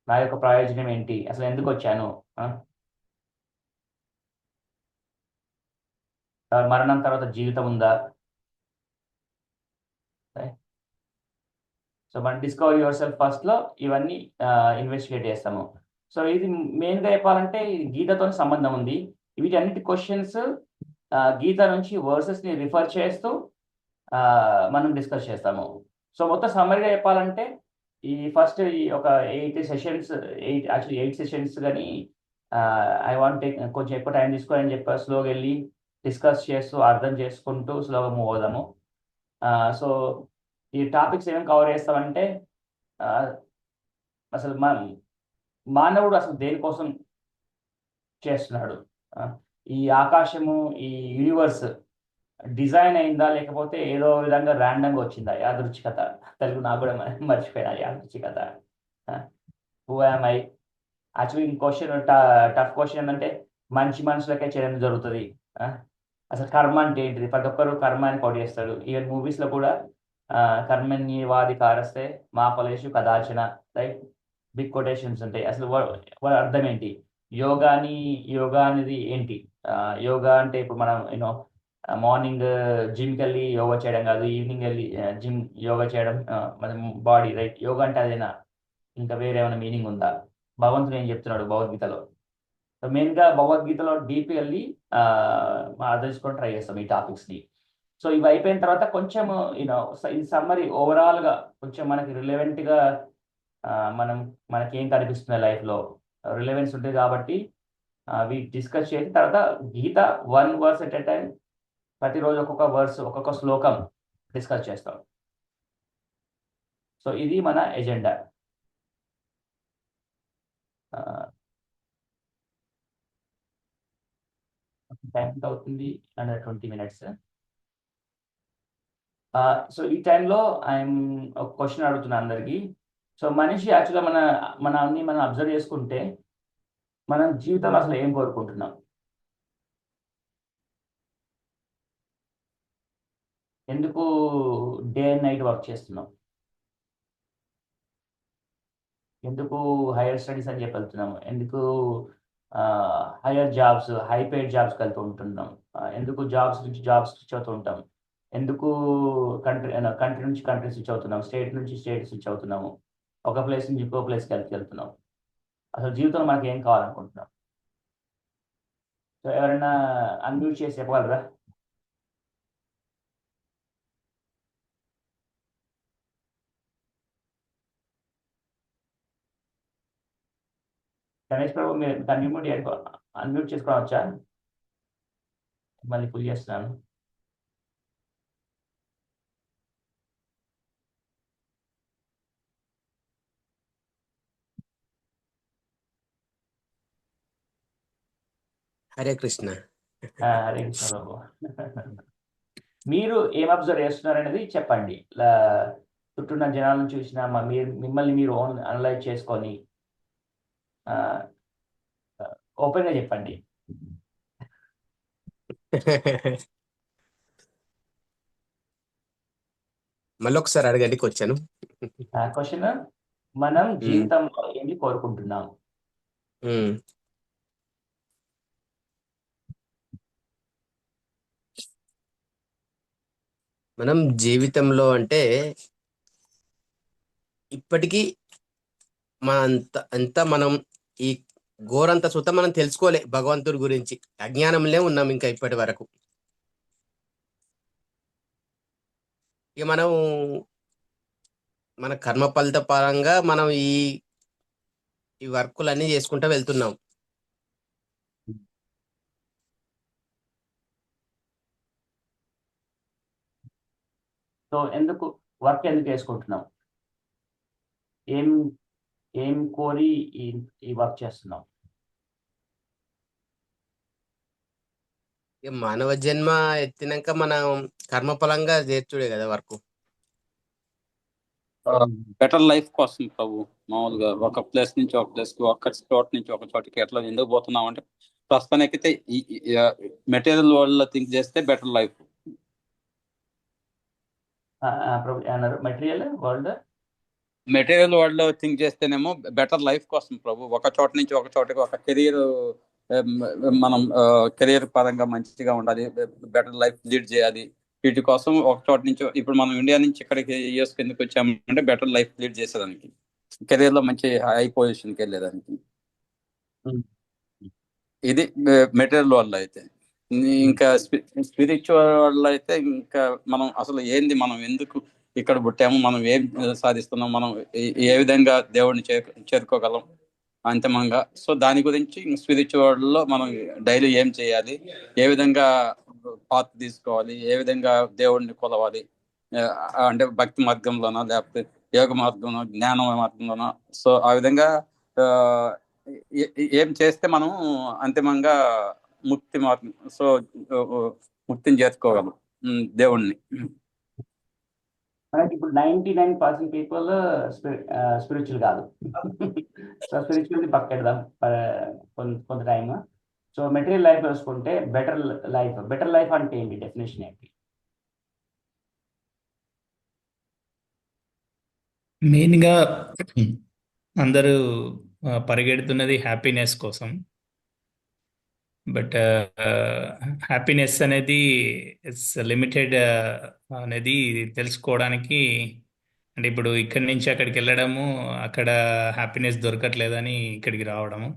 నా యొక్క ప్రయోజనం ఏంటి, అసలు ఎందుకు వచ్చాను, మరణం తర్వాత జీవితం ఉందా. సో మనం డిస్కవర్ యువర్ సెల్ఫ్ ఫస్ట్లో ఇవన్నీ ఇన్వెస్టిగేట్ చేస్తాము. సో ఇది మెయిన్గా చెప్పాలంటే ఇది గీతతో సంబంధం ఉంది. వీటన్నిటి క్వశ్చన్స్ గీత నుంచి వర్సెస్ని రిఫర్ చేస్తూ మనం డిస్కస్ చేస్తాము. సో మొత్తం సమ్మరీగా చెప్పాలంటే ఈ ఫస్ట్ ఈ ఒక 8 సెషన్స్, 8 సెషన్స్ కానీ ఐ వాంట్ టేక్ కొంచెం ఎక్కువ టైం తీసుకోవాలని చెప్పి స్లోగా వెళ్ళి డిస్కస్ చేస్తూ అర్థం చేసుకుంటూ స్లోగా మూవ్ అవుదాము. సో ఈ టాపిక్స్ ఏమేమి కవర్ చేస్తామంటే అసలు మానవుడు అసలు దేనికోసం చేస్తున్నాడు, ఈ ఆకాశము, ఈ యూనివర్స్ డిజైన్ అయిందా లేకపోతే ఏదో విధంగా ర్యాండమ్గా వచ్చిందా, యాదృచ్ఛికత. తెలుగు నాకు కూడా మర్చిపోయినా యాదృచ్ఛికత. Who am I? యాక్చువల్లీ ఈ క్వశ్చన్ టఫ్ క్వశ్చన్ ఏంటంటే మంచి మనుషులకే చేయడం జరుగుతుంది. అసలు కర్మ అంటే ఏంటిది? ప్రతి ఒక్కరు కర్మ అని కోట్ చేస్తాడు. ఈవెన్ మూవీస్లో కూడా కర్మణ్యేవాది కారస్తే మా ఫలేషు కదాచన, రైట్? బిగ్ కొటేషన్స్ ఉంటాయి. అసలు వాడి అర్థం ఏంటి? యోగా అనేది ఏంటి? యోగా అంటే ఇప్పుడు మనం యూనో మార్నింగ్ జిమ్కి వెళ్ళి యోగా చేయడం కాదు, ఈవినింగ్ వెళ్ళి జిమ్ యోగా చేయడం మన బాడీ, రైట్? యోగా అంటే అదేనా? ఇంకా వేరే ఏమైనా మీనింగ్ ఉందా? భగవంతుడు ఏం చెప్తున్నాడు భగవద్గీతలో? సో మెయిన్గా భగవద్గీతలో డీప్ వెళ్ళి అర్థం చేసుకొని ట్రై చేస్తాం ఈ టాపిక్స్ని. సో ఇవి అయిపోయిన తర్వాత కొంచెం యూనో ఇది సమ్మరీ ఓవరాల్గా కొంచెం మనకి రిలవెంట్గా మనకి ఏం కనిపిస్తుంది లైఫ్లో రిలవెన్స్ ఉంటుంది కాబట్టి అవి డిస్కస్ చేసిన తర్వాత గీత 1 వర్స్ ఎట్ ఎ టైం ప్రతిరోజు ఒక్కొక్క వర్స్, ఒక్కొక్క శ్లోకం డిస్కస్ చేస్తాం. సో ఇది మన ఎజెండా. టైం ఎంత అవుతుంది? 20 minutes. సో ఈ టైంలో ఐఎమ్ ఒక క్వశ్చన్ అడుగుతున్నాను అందరికీ. సో మనిషి యాక్చువల్గా మనం అబ్జర్వ్ చేసుకుంటే మనం జీవితంలో అసలు ఏం కోరుకుంటున్నాం? ఎందుకు డే అండ్ నైట్ వర్క్ చేస్తున్నాం? ఎందుకు హైయర్ స్టడీస్ అని చెప్పి వెళ్తున్నాము? ఎందుకు హైయర్ జాబ్స్, హై పెయిడ్ జాబ్స్కి వెళ్తూ ఉంటున్నాం? ఎందుకు జాబ్స్ నుంచి జాబ్స్ స్విచ్ అవుతూ ఉంటాం? ఎందుకు కంట్రీ నుంచి కంట్రీ స్విచ్ అవుతున్నాం? స్టేట్ నుంచి స్టేట్ స్విచ్ అవుతున్నాము? ఒక ప్లేస్ నుంచి ఇంకో ప్లేస్కి వెళ్తున్నాం? అసలు జీవితంలో మనకి ఏం కావాలనుకుంటున్నాం? సో ఎవరైనా అన్మ్యూట్ చేసి చెప్పగలరా? గణేష్ ప్రభు, మీరు అన్మ్యూట్ చేసుకోవచ్చా? మళ్ళీ ఫుల్ చేస్తున్నాను. హరే కృష్ణ. హరే కృష్ణ ప్రభు. మీరు ఏం అబ్జర్వ్ చేస్తున్నారు అనేది చెప్పండి. చుట్టూ ఉన్న జనాలను చూసిన మిమ్మల్ని మీరు ఓన్ అనలైజ్ చేసుకొని ఓపెన్గా చెప్పండి. మళ్ళీ ఒకసారి అడగండి క్వశ్చన్. క్వశ్చన్, మనం జీవితంలో ఏంటి కోరుకుంటున్నాం? మనం జీవితంలో అంటే ఇప్పటికీ అంతా మనం ఈ ఘోరంత సుతం మనం తెలుసుకోలే భగవంతుడి గురించి, అజ్ఞానంలో ఉన్నాం ఇంకా ఇప్పటి వరకు. ఇక మనం మన కర్మ ఫలిత పరంగా మనం ఈ వర్కులన్నీ చేసుకుంటూ వెళ్తున్నాం. సో ఎందుకు వేసుకుంటున్నాం? ఏం కోరి ఈ వర్క్ చేస్తున్నాం? ఇక మానవ జన్మ ఎత్తినాక మనం కర్మఫలంగా చేర్చుడే కదా వర్క్. బెటర్ లైఫ్ కోసం ప్రభు. మామూలుగా ఒక ప్లేస్ నుంచి ఒక ప్లేస్ కి, ఒక చోట నుంచి ఒక చోటకి ఎట్లా ఎందుకు పోతున్నాం అంటే ప్రస్తుతానికి మెటీరియల్ వరల్డ్ లో థింక్ చేస్తే బెటర్ లైఫ్. మెటీరియల్ వరల్డ్ లో థింక్ చేస్తేనేమో బెటర్ లైఫ్ కోసం ప్రభు. ఒక చోట నుంచి ఒక చోటకి ఒక కెరీర్, మనం కెరీర్ పరంగా మంచిగా ఉండాలి, బెటర్ లైఫ్ లీడ్ చేయాలి. వీటి కోసం ఒక చోట నుంచి, ఇప్పుడు మనం ఇండియా నుంచి ఇక్కడికి యూఎస్ కిందకి వచ్చామంటే బెటర్ లైఫ్ లీడ్ చేసేదానికి, కెరీర్ లో మంచి హై పొజిషన్కి వెళ్ళేదానికి. ఇది మెటీరియల్ వల్ల అయితే. ఇంకా స్పిరిచువల్ వల్ల అయితే ఇంకా మనం అసలు ఏంది, మనం ఎందుకు ఇక్కడ పుట్టాము, మనం ఏం సాధిస్తున్నాం, మనం ఏ విధంగా దేవుడిని చేరుకోగలం అంతిమంగా. సో దాని గురించి స్పిరిచువల్ లో మనం డైలీ ఏం చేయాలి, ఏ విధంగా పాత్ తీసుకోవాలి, ఏ విధంగా దేవుడిని కొలవాలి, అంటే భక్తి మార్గంలోనా లేకపోతే యోగ మార్గంలో, జ్ఞాన మార్గంలోనా. సో ఆ విధంగా ఏం చేస్తే మనం అంతిమంగా ముక్తి మార్గం, సో ముక్తిని చేర్చుకోగలం దేవుణ్ణి. మనకి ఇప్పుడు 99% పీపుల్ స్పిరిచువల్ కాదు. సో స్పిరిచువల్ని పక్కెడదాం కొంత టైం. సో మెటీరియల్ లైఫ్ వేసుకుంటే బెటర్ లైఫ్ అంటే ఏంటి, డెఫినేషన్ ఏంటి? మెయిన్గా అందరూ పరిగెడుతున్నది హ్యాపీనెస్ కోసం. బట్ హ్యాపీనెస్ అనేది ఇట్స్ లిమిటెడ్ అనేది తెలుసుకోవడానికి, అంటే ఇప్పుడు ఇక్కడి నుంచి అక్కడికి వెళ్ళడము, అక్కడ హ్యాపీనెస్ దొరకట్లేదని ఇక్కడికి రావడము.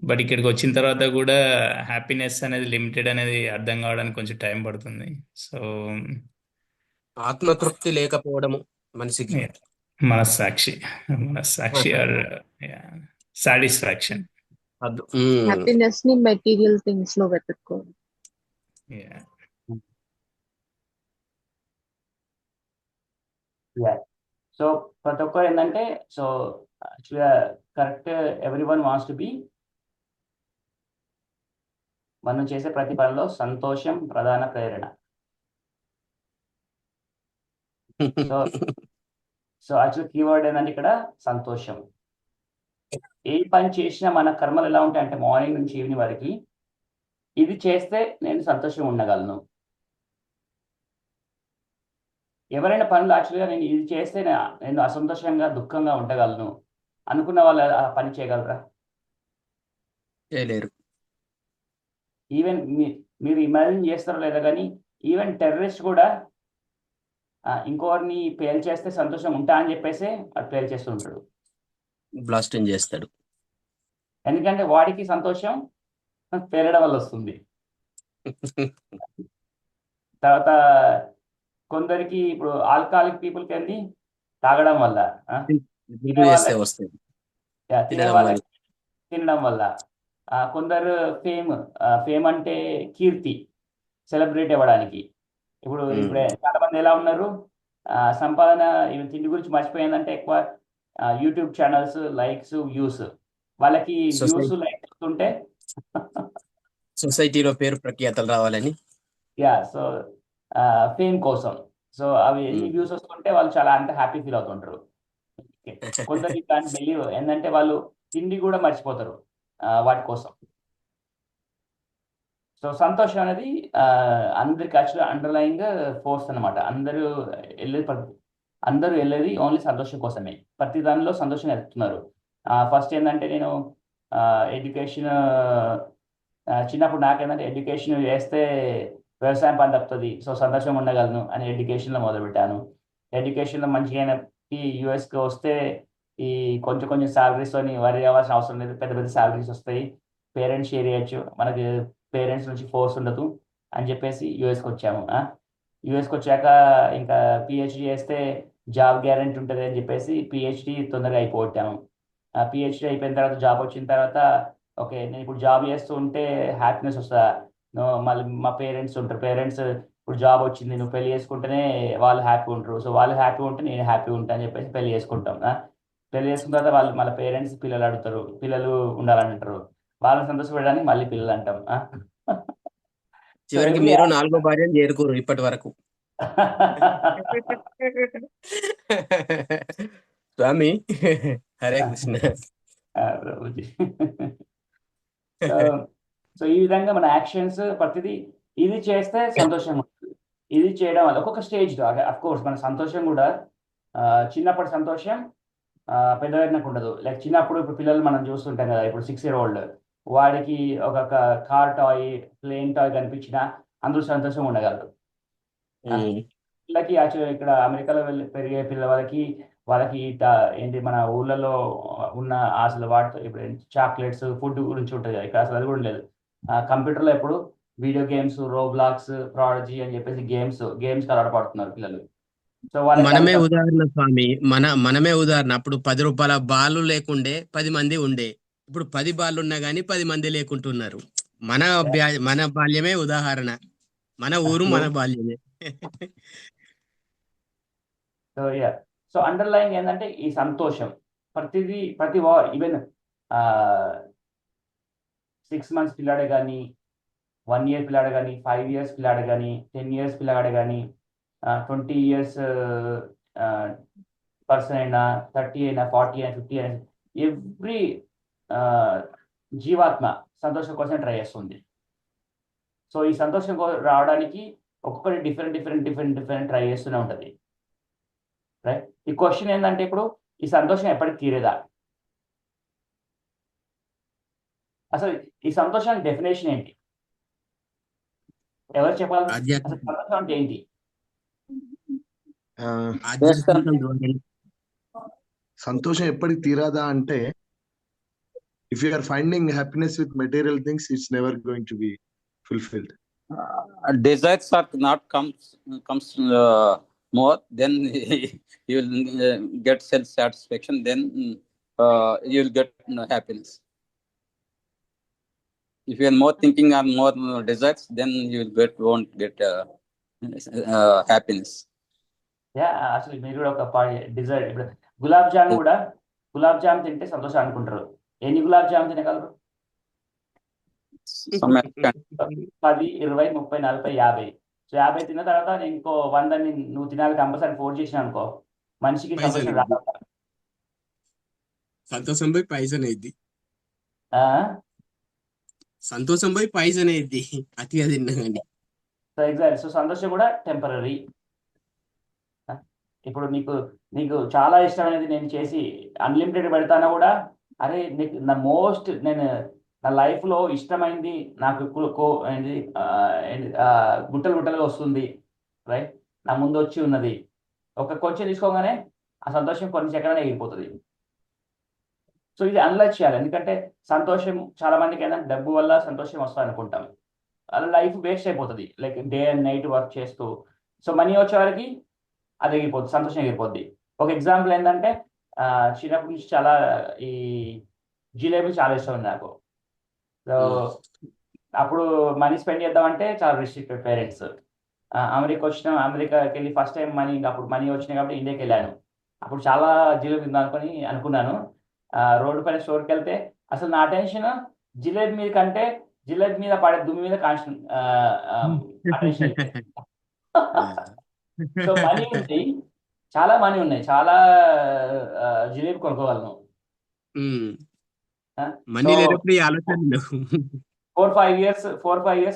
బట్ ఇక్కడికి వచ్చిన తర్వాత కూడా హ్యాపీనెస్ అనేది లిమిటెడ్ అనేది అర్థం కావడానికి కొంచెం టైం పడుతుంది. సో ఆత్మతృప్తి లేకపోవడము మనిషికి. మనస్సాక్షి ఆర్ సాటిస్ఫాక్షన్. హ్యాపీనెస్ ని మెటీరియల్ థింగ్స్ లో వెతుక్కోవాలి. సో ప్రతి ఒక్కరు ఏంటంటే, సో యాక్చువల్గా correct, every one wants to be, మనం చేసే ప్రతి పనిలో సంతోషం ప్రధాన ప్రేరణ. సో యాక్చువల్ కీవర్డ్ ఏంటంటే ఇక్కడ సంతోషం. ఏ పని చేసినా మన కర్మలు ఎలా ఉంటాయి అంటే, మార్నింగ్ నుంచి ఈవినింగ్ వరకు ఇది చేస్తే నేను సంతోషంగా ఉండగలను. ఎవరైనా పనులు యాక్చువల్గా నేను ఇది చేస్తే నేను అసంతోషంగా దుఃఖంగా ఉండగలను అనుకున్న వాళ్ళు ఆ పని చేయగలరా? చేయలేరు. ఈవెన్ మీరు ఇమాజిన్ చేస్తారో లేదా కానీ, ఈవెన్ టెర్రరిస్ట్ కూడా ఇంకోరిని పేల్ చేస్తే సంతోషం ఉంటా అని చెప్పేసి అది పేల్ చేస్తుంటాడు. బ్లాస్టింగ్ చేస్తాడు. ఎందుకంటే వాడికి సంతోషం పేలడం వల్ల వస్తుంది. తర్వాత కొందరికి ఇప్పుడు ఆల్కహాలిక్ పీపుల్కి ఏంది, తాగడం వల్ల, తినడం వల్ల. కొందరు ఫేమ్ అంటే కీర్తి, సెలబ్రేట్ అవ్వడానికి. ఇప్పుడు చాలా మంది ఎలా ఉన్నారు, సంపాదన ఈవెన్ తిండి గురించి మర్చిపోయిందంటే ఎక్కువ యూట్యూబ్ ఛానల్స్, లైక్స్, వ్యూస్. వాళ్ళకి వ్యూస్, లైక్స్ వస్తుంటే సొసైటీలో పేరు ప్రఖ్యాతలు రావాలని, సో ఫేమ్ కోసం. సో అవి ఎన్ని వ్యూస్ వస్తుంటే వాళ్ళు చాలా అంత హ్యాపీ ఫీల్ అవుతుంటారు. కొందరికి దాన్ని బిలీవ్ ఏంటంటే వాళ్ళు తిండి కూడా మర్చిపోతారు వాటి కోసం. సో సంతోషం అనేది అందరికి యాక్చువల్గా అండర్లైయింగ్ ఫోర్స్ అనమాట. అందరూ వెళ్ళేది ఓన్లీ సంతోషం కోసమే. ప్రతి దానిలో సంతోషం ఎత్తుతున్నారు. ఫస్ట్ ఏంటంటే నేను ఎడ్యుకేషన్, చిన్నప్పుడు నాకేంటంటే ఎడ్యుకేషన్ చేస్తే వ్యవసాయం పని తప్పుతుంది, సో సంతోషంగా ఉండగలను అని ఎడ్యుకేషన్లో మొదలుపెట్టాను. ఎడ్యుకేషన్లో మంచిగా యూఎస్కి వస్తే ఈ కొంచెం శాలరీస్తో వరి అవ్వాల్సిన అవసరం లేదు, పెద్ద పెద్ద శాలరీస్ వస్తాయి, పేరెంట్స్ షేర్ చేయొచ్చు, మనకి పేరెంట్స్ నుంచి ఫోర్స్ ఉండదు అని చెప్పేసి యూఎస్కి వచ్చాము. యూఎస్కి వచ్చాక ఇంకా పిహెచ్డి చేస్తే జాబ్ గ్యారెంటీ ఉంటుంది అని చెప్పేసి పిహెచ్డి తొందరగా అయిపోగొట్టాము. పిహెచ్డి అయిపోయిన తర్వాత జాబ్ వచ్చిన తర్వాత, ఓకే నేను ఇప్పుడు జాబ్ చేస్తూ ఉంటే హ్యాపీనెస్ వస్తుందా? మళ్ళీ మా పేరెంట్స్ ఉంటారు, పేరెంట్స్ ఇప్పుడు జాబ్ వచ్చింది, నువ్వు పెళ్లి చేసుకుంటేనే వాళ్ళు హ్యాపీ ఉంటారు, సో వాళ్ళు హ్యాపీ ఉంటే నేను హ్యాపీ ఉంటా అని చెప్పేసి పెళ్లి చేసుకుంటాం. పెళ్లి చేసుకున్న తర్వాత వాళ్ళు మళ్ళీ పేరెంట్స్ పిల్లలు అడుగుతారు, పిల్లలు ఉండాలని అంటారు, వాళ్ళని సంతోషపెట్టడానికి మళ్ళీ పిల్లలు అంటాం. చివరికి మీరు 4వ భార్యను చేరుకోరు ఇప్పటి వరకు. స్వామి హరే కృష్ణ. సో ఈ విధంగా మన యాక్షన్స్ ప్రతిదీ ఇది చేస్తే సంతోషం ఉంటుంది. ఇది చేయడం వల్ల ఒక్కొక్క స్టేజ్లో అఫ్ కోర్స్ మన సంతోషం కూడా చిన్నప్పటి సంతోషం పెద్దవారికి ఉండదు. లైక్ చిన్నప్పుడు ఇప్పుడు పిల్లలు మనం చూస్తుంటాం కదా, ఇప్పుడు 6 year old వాడికి ఒక కార్ టాయ్, ప్లేన్ టాయ్ కనిపించినా అందరూ సంతోషం ఉండగలరు. పిల్లకి యాక్చువల్గా ఇక్కడ అమెరికాలో పెరిగే పిల్లలకి వాళ్ళకి ఏంటి మన ఊళ్ళలో ఉన్న అసలు వాటితో ఇప్పుడు చాక్లెట్స్ ఫుడ్ గురించి ఉంటుంది ఇక్కడ అసలు అది కూడా లేదు. కంప్యూటర్లో ఎప్పుడు వీడియో గేమ్స్, రోబ్లాక్స్, ప్రాడజీ అని చెప్పేసి గేమ్స్ అలవాటు పడుతున్నారు పిల్లలు. సో వాళ్ళకి మనమే ఉదాహరణ స్వామి, మనమే ఉదాహరణ. అప్పుడు 10 రూపాయల బాలు లేకుండే 10 మంది ఉండే. ఇప్పుడు 10 బాళ్ళు ఉన్నా గానీ 10 మంది లేకుంటున్నారు. మన బాల్యమే ఉదాహరణ. మన ఊరు మన బాల్యమే. సో అండర్లైన్ ఏంటంటే ఈ సంతోషం ప్రతి ఈవెన్ 6 months పిల్లాడే కానీ, 1 year పిల్లాడు కానీ, 5 years పిల్లాడు కానీ, 10 years పిల్లాడు కానీ, 20 years పర్సన్ అయినా, 30 అయినా, 40 అయినా, 50 అయినా, ఎవ్రీ జీవాత్మ సంతోషం కోసం ట్రై చేస్తుంది. సో ఈ సంతోషం రావడానికి ఒక్కొక్కటి డిఫరెంట్ ట్రై చేస్తూనే ఉంటుంది. రైట్. ఈ క్వశ్చన్ ఏంటంటే ఇప్పుడు ఈ సంతోషం ఎప్పటికి తీరేదా? అసలు ఈ సంతోషానికి డెఫినేషన్ ఏంటి? ఎవరు చెప్పాలి? అసలు సంతోషం అంటే ఏంటి? సంతోషం ఎప్పటికి తీరాదా అంటే, if you are finding happiness with material things, it's never going to be fulfilled. Desires are not comes more, then you will get self satisfaction, then you will get happiness. If you are more thinking on more desires, then you won't get happiness. అసలు మీరు కూడా ఒక Dzire. ఇప్పుడు గులాబ్ జామ్ తింటే సంతోషం అనుకుంటారు. ఎన్ని gulab jam తినగలరు? 10, 20, 30, 40, 50. So 50 తిన్న తర్వాత ఇంకో 100 నువ్వు తినాలి కంపల్సరీ ఫోర్స్ చేసిన అనుకో, మనిషికి సంతోషం రాదు. సంతోషం పోయి పైసన్ అయింది. ఆ? సంతోషం పోయి పైసన్ అయింది అతిగా తిన్నా కానీ. So exact. సో సంతోషం కూడా టెంపరీ. ఇప్పుడు నీకు చాలా ఇష్టమైనది నేను చేసి అన్లిమిటెడ్ పెడతానా కూడా, అరే నీకు నేను నా లైఫ్లో ఇష్టమైంది నాకు గుట్టలుగా వస్తుంది, రైట్, నా ముందు వచ్చి ఉన్నది, ఒక కొంచెం తీసుకోగానే ఆ సంతోషం కొన్ని సెకండ్లనే ఎగిరిపోతుంది. సో ఇది అనలైజ్ చేయాలి. ఎందుకంటే సంతోషం చాలా మందికి ఏంటంటే డబ్బు వల్ల సంతోషం వస్తుంది అనుకుంటాం. అలా లైఫ్ వేస్ట్ అయిపోతుంది, like day and night work చేస్తూ. సో మనీ వచ్చేవారికి అది ఎగిరిపోద్ది, సంతోషం ఎగిరిపోద్ది. ఒక ఎగ్జాంపుల్ ఏంటంటే చిన్నప్పటి నుంచి చాలా ఈ జిలేబీ చాలా ఇష్టం ఉంది నాకు. సో అప్పుడు మనీ స్పెండ్ చేద్దామంటే చాలా రిస్ట్రిక్టెడ్ పేరెంట్స్. అమెరికాకి వెళ్ళి ఫస్ట్ టైం అప్పుడు మనీ వచ్చినాయి కాబట్టి ఇండియాకి వెళ్ళాను. అప్పుడు చాలా జిలేబీ అనుకున్నాను. రోడ్డు పైన స్టోర్కి వెళ్తే అసలు నా అటెన్షన్ జిలేబీ మీద కంటే జిలేబీ మీద పడే దుమ్ము మీద అటెన్షన్. సో మనీ ఉంది, చాలా మనీ ఉన్నాయి, చాలా జిలేబీ కొనుక్కోగలను. మనీ లేనప్పుడు ఈ ఆలోచన 4-5 years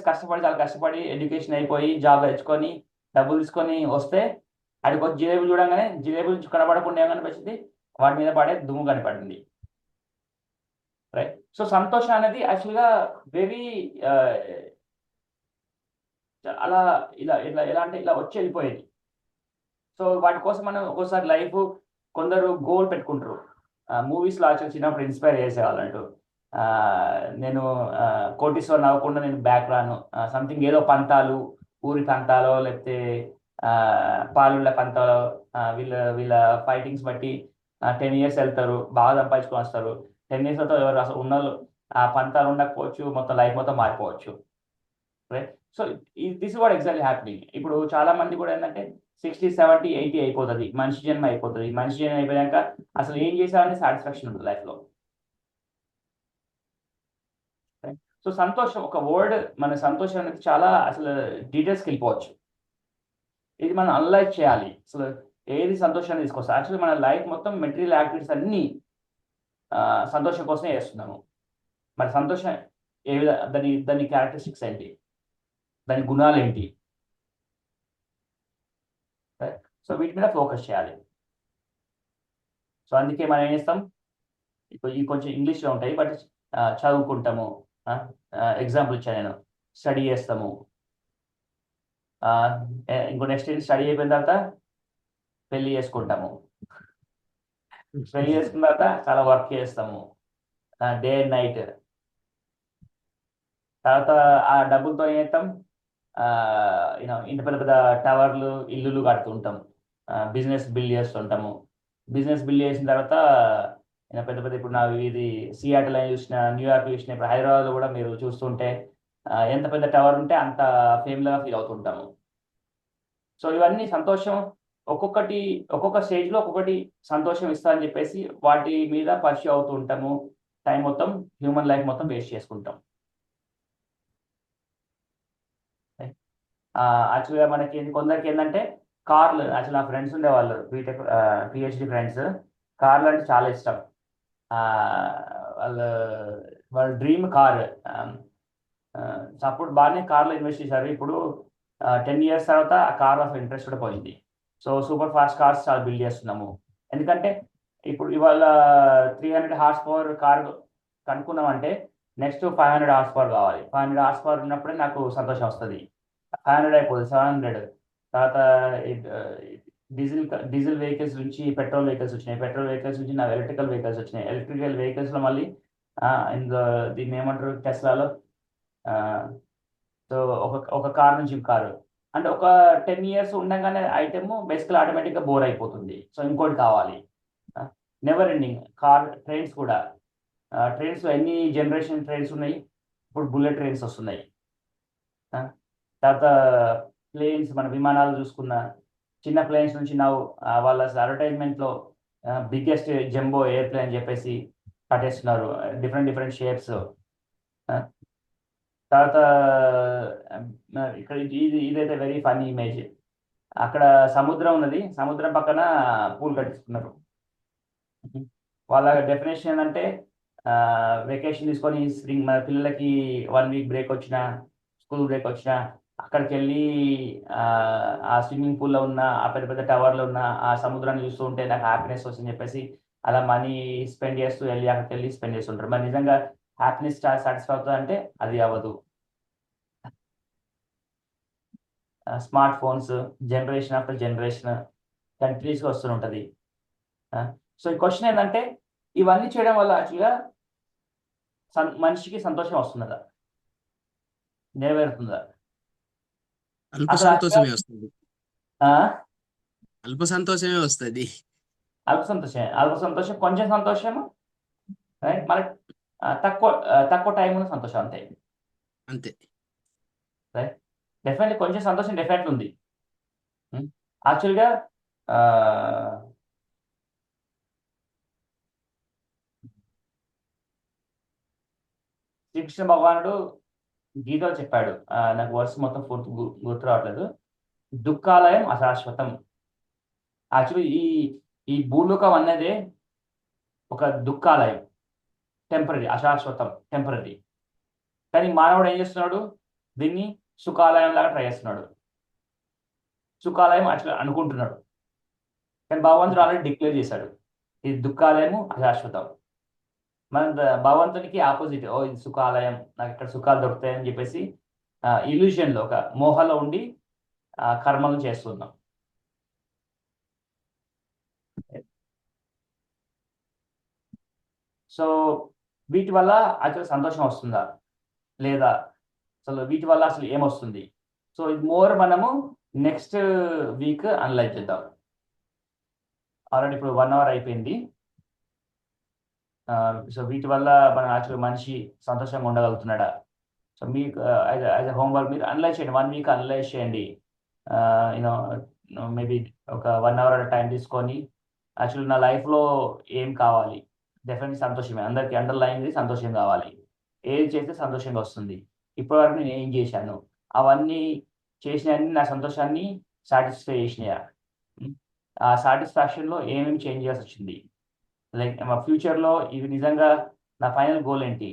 చాలా కష్టపడి ఎడ్యుకేషన్ అయిపోయి జాబ్ తెచ్చుకొని డబ్బులు తీసుకొని వస్తే అడికి వచ్చి జిలేబులు చూడంగానే జిలేబులు కనపడకుండా ఏమనిపించింది, వాటి మీద పడే దుమ్ము కనపడింది. రైట్. సో సంతోషం అనేది యాక్చువల్గా వెరీ అలా ఎలా అంటే ఇలా వచ్చి వెళ్ళిపోయేది. సో వాటి కోసం మనం ఒక్కోసారి లైఫ్ కొందరు గోల్ పెట్టుకుంటారు. మూవీస్లో యాక్చువల్ చిన్నప్పుడు ఇన్స్పైర్ చేసేవాళ్ళంటూ, నేను కోటీశ్వర్ నవ్వకుండా నేను బ్యాక్ రాను, సంథింగ్ ఏదో పంతాలు, ఊరి పంతాలో లేకపోతే పాలుళ్ళ పంతాలో, వీళ్ళ ఫైటింగ్స్ బట్టి 10 years వెళ్తారు, బాగా సంపాదించుకొని వస్తారు. 10 years తర్వాత ఎవరు అసలు ఉన్నోళ్ళు ఆ పంతాలు ఉండకపోవచ్చు, మొత్తం లైఫ్ మొత్తం మారిపోవచ్చు. Right. So this is what exactly happening. ఇప్పుడు చాలా మంది కూడా ఏంటంటే 60, 70, 80 అయిపోతుంది, మనిషి జన్మ అయిపోతుంది. మనిషి జన్మ అయిపోయాక అసలు ఏం చేసామని సాటిస్ఫాక్షన్ ఉంటుంది లైఫ్లో. సో సంతోషం ఒక వర్డ్, మన సంతోషం అనేది చాలా అసలు డీటెయిల్స్కి వెళ్ళిపోవచ్చు. ఇది మనం అనలైజ్ చేయాలి, అసలు ఏది సంతోషాన్ని తీసుకొస్తుంది. యాక్చువల్లీ మన లైఫ్ మొత్తం మెటీరియల్ యాక్టివిటీస్ అన్నీ సంతోషం కోసమే చేస్తున్నాము. మరి సంతోషం ఏ విధంగా, దాని క్యారెక్టరిస్టిక్స్ ఏంటి, దాని గుణాలు ఏంటి? సో వీటి మీద ఫోకస్ చేయాలి. సో అందుకే మనం ఏం చేస్తాం, ఇప్పుడు ఈ కొంచెం ఇంగ్లీష్లో ఉంటాయి బట్ చదువుకుంటాము. ఎగ్జాంపుల్ ఇచ్చాను నేను, స్టడీ చేస్తాము. ఇంకో నెక్స్ట్ స్టడీ అయిపోయిన తర్వాత పెళ్ళి చేసుకుంటాము. పెళ్లి చేసుకున్న తర్వాత చాలా వర్క్ చేస్తాము, డే అండ్ నైట్. తర్వాత ఆ డబ్బులతో ఏం చేస్తాం, ఇంటి పెద్ద పెద్ద టవర్లు, ఇల్లులు కడుతుంటాం, బిజినెస్ బిల్డ్ చేస్తుంటాము. బిజినెస్ బిల్డ్ చేసిన తర్వాత పెద్ద పెద్ద ఇప్పుడు నా ఇది సియాటిల్ అని చూసిన, న్యూయార్క్ చూసిన, ఇప్పుడు హైదరాబాద్లో కూడా మీరు చూస్తుంటే ఎంత పెద్ద టవర్ ఉంటే అంత ఫేమ్గా ఫీల్ అవుతుంటాము. సో ఇవన్నీ సంతోషం, ఒక్కొక్క స్టేజ్లో ఒక్కొక్కటి సంతోషం ఇస్తా అని చెప్పేసి వాటి మీద పర్స్యూ అవుతూ ఉంటాము. టైం మొత్తం, హ్యూమన్ లైఫ్ మొత్తం వేస్ట్ చేసుకుంటాం. యాక్చువల్గా మనకి కొందరికి ఏంటంటే కార్లు, యాక్చువల్ నా ఫ్రెండ్స్ ఉండేవాళ్ళు బీటెక్ పిహెచ్డి ఫ్రెండ్స్, కార్లు అంటే చాలా ఇష్టం. వాళ్ళ వాళ్ళ డ్రీమ్ కార్. అప్పుడు బాగానే కార్లో ఇన్వెస్ట్ చేశారు. ఇప్పుడు 10 years తర్వాత ఆ కార్ ఆఫ్ ఇంట్రెస్ట్ కూడా పోయింది. సో సూపర్ ఫాస్ట్ కార్స్ చాలా బిల్డ్ చేస్తున్నాము. ఎందుకంటే ఇప్పుడు ఇవాళ 300 horsepower కార్ కనుక్కున్నామంటే నెక్స్ట్ 500 horsepower కావాలి. 500 horsepower ఉన్నప్పుడే నాకు సంతోషం వస్తుంది. 500 అయిపోతుంది, 700. తర్వాత డీజిల్ వెహికల్స్ నుంచి పెట్రోల్ వెహికల్స్ వచ్చినాయి, పెట్రోల్ వెహికల్స్ నుంచి నాకు ఎలక్ట్రికల్ వెహికల్స్ వచ్చినాయి. ఎలక్ట్రికల్ వెహికల్స్లో మళ్ళీ ఇందులో దీన్ని ఏమంటారు, టెస్లాలో. సో ఒక కార్ నుంచి కారు అంటే ఒక 10 years ఉండగానే ఐటమ్ బేసికల్ ఆటోమేటిక్గా బోర్ అయిపోతుంది. సో ఇంకోటి కావాలి. Never ending. ట్రైన్స్ కూడా, ట్రైన్స్లో ఎన్ని జనరేషన్ ట్రైన్స్ ఉన్నాయి. ఇప్పుడు బుల్లెట్ ట్రైన్స్ వస్తున్నాయి. తర్వాత ప్లేన్స్, మన విమానాలు చూసుకున్న చిన్న ప్లేన్స్ నుంచి వాళ్ళ అడ్వర్టైజ్మెంట్లో బిగ్గెస్ట్ జంబో ఎయిర్ప్లేన్ అని చెప్పేసి కట్టేస్తున్నారు, డిఫరెంట్ షేప్స్. తర్వాత ఇక్కడ ఇదైతే వెరీ ఫన్నీ ఇమేజ్. అక్కడ సముద్రం ఉన్నది, సముద్రం పక్కన పూల్ కట్టిస్తున్నారు. వాళ్ళ డెఫినేషన్ ఏంటంటే వెకేషన్ తీసుకొని మన పిల్లలకి 1 week బ్రేక్ వచ్చినా, స్కూల్ బ్రేక్ వచ్చినా అక్కడికి వెళ్ళి ఆ స్విమ్మింగ్ పూల్లో ఉన్న, ఆ పెద్ద పెద్ద టవర్లో ఉన్న ఆ సముద్రాన్ని చూస్తూ ఉంటే నాకు హ్యాపీనెస్ వస్తుందని చెప్పేసి అలా మనీ స్పెండ్ చేస్తూ అక్కడికి వెళ్ళి స్పెండ్ చేస్తుంటారు. మరి నిజంగా హ్యాపీనెస్ సాటిస్ఫై అవుతుంది అంటే అది అవ్వదు. Smart phones generation after generation కంటిన్యూస్గా వస్తుంటుంది. సో ఈ క్వశ్చన్ ఏంటంటే ఇవన్నీ చేయడం వల్ల యాక్చువల్గా మనిషికి సంతోషం వస్తుందా, నెరవేరుతుందా? అల్ప అసలు సంతోషమే వస్తుంది. ఆ? అల్ప సంతోషమే వస్తుంది. అల్ప సంతోషం, కొంచెం సంతోషము, రైట్? మనకి తక్కువ టైం ఉన్న సంతోషం అంతే. అంతే. రైట్, డెఫినెట్లీ కొంచెం సంతోషం డెఫినెట్లీ ఉంది. యాక్చువల్గా శ్రీకృష్ణ భగవానుడు గీతలో చెప్పాడు, నాకు వర్స్ మొత్తం పూర్తి గుర్తు రావట్లేదు. దుఃఖాలయం అశాశ్వతం. యాక్చువల్లీ ఈ భూలోకం అన్నదే ఒక దుఃఖాలయం, టెంపరీ, అశాశ్వతం, టెంపరీ. కానీ మానవుడు ఏం చేస్తున్నాడు, దీన్ని సుఖాలయం లాగా ట్రై చేస్తున్నాడు. సుఖాలయం యాక్చువల్ అనుకుంటున్నాడు, కానీ భగవంతుడు ఆల్రెడీ డిక్లేర్ చేశాడు ఇది దుఃఖాలయము, అశాశ్వతం. మన భగవంతునికి ఆపోజిట్, ఇది సుఖాలయం, నాకు ఇక్కడ సుఖాలు దొరుకుతాయని చెప్పేసి ఇల్యూషన్లో, ఒక మోహంలో ఉండి కర్మలు చేస్తున్నాం. సో వీటి వల్ల యాక్చువల్ సంతోషం వస్తుందా లేదా, అసలు వీటి వల్ల అసలు ఏమొస్తుంది? సో ఇది మోర్ మనము నెక్స్ట్ వీక్ అనలైజ్ చేద్దాం. ఆల్రెడీ ఇప్పుడు 1 hour అయిపోయింది. సో వీటి వల్ల మనం యాక్చువల్ మనిషి సంతోషంగా ఉండగలుగుతున్నాడా? సో మీకు యాజ్ ఎ హోంవర్క్ మీరు అనలైజ్ చేయండి, 1 week అనలైజ్ చేయండి. మేబీ ఒక 1 hour టైం తీసుకొని యాక్చువల్ నా లైఫ్లో ఏం కావాలి, డెఫినెట్లీ సంతోషమే, అందరికీ అండర్లైన్ది సంతోషం కావాలి. ఏది చేస్తే సంతోషంగా వస్తుంది, ఇప్పటివరకు నేను ఏం చేశాను, అవన్నీ చేసినవన్నీ నా సంతోషాన్ని సాటిస్ఫై చేసినాయా, ఆ సాటిస్ఫాక్షన్లో ఏమేమి చేంజ్ చేయాల్సి వచ్చింది, లైక్ మా ఫ్యూచర్లో ఇవి నిజంగా నా ఫైనల్ గోల్ ఏంటి,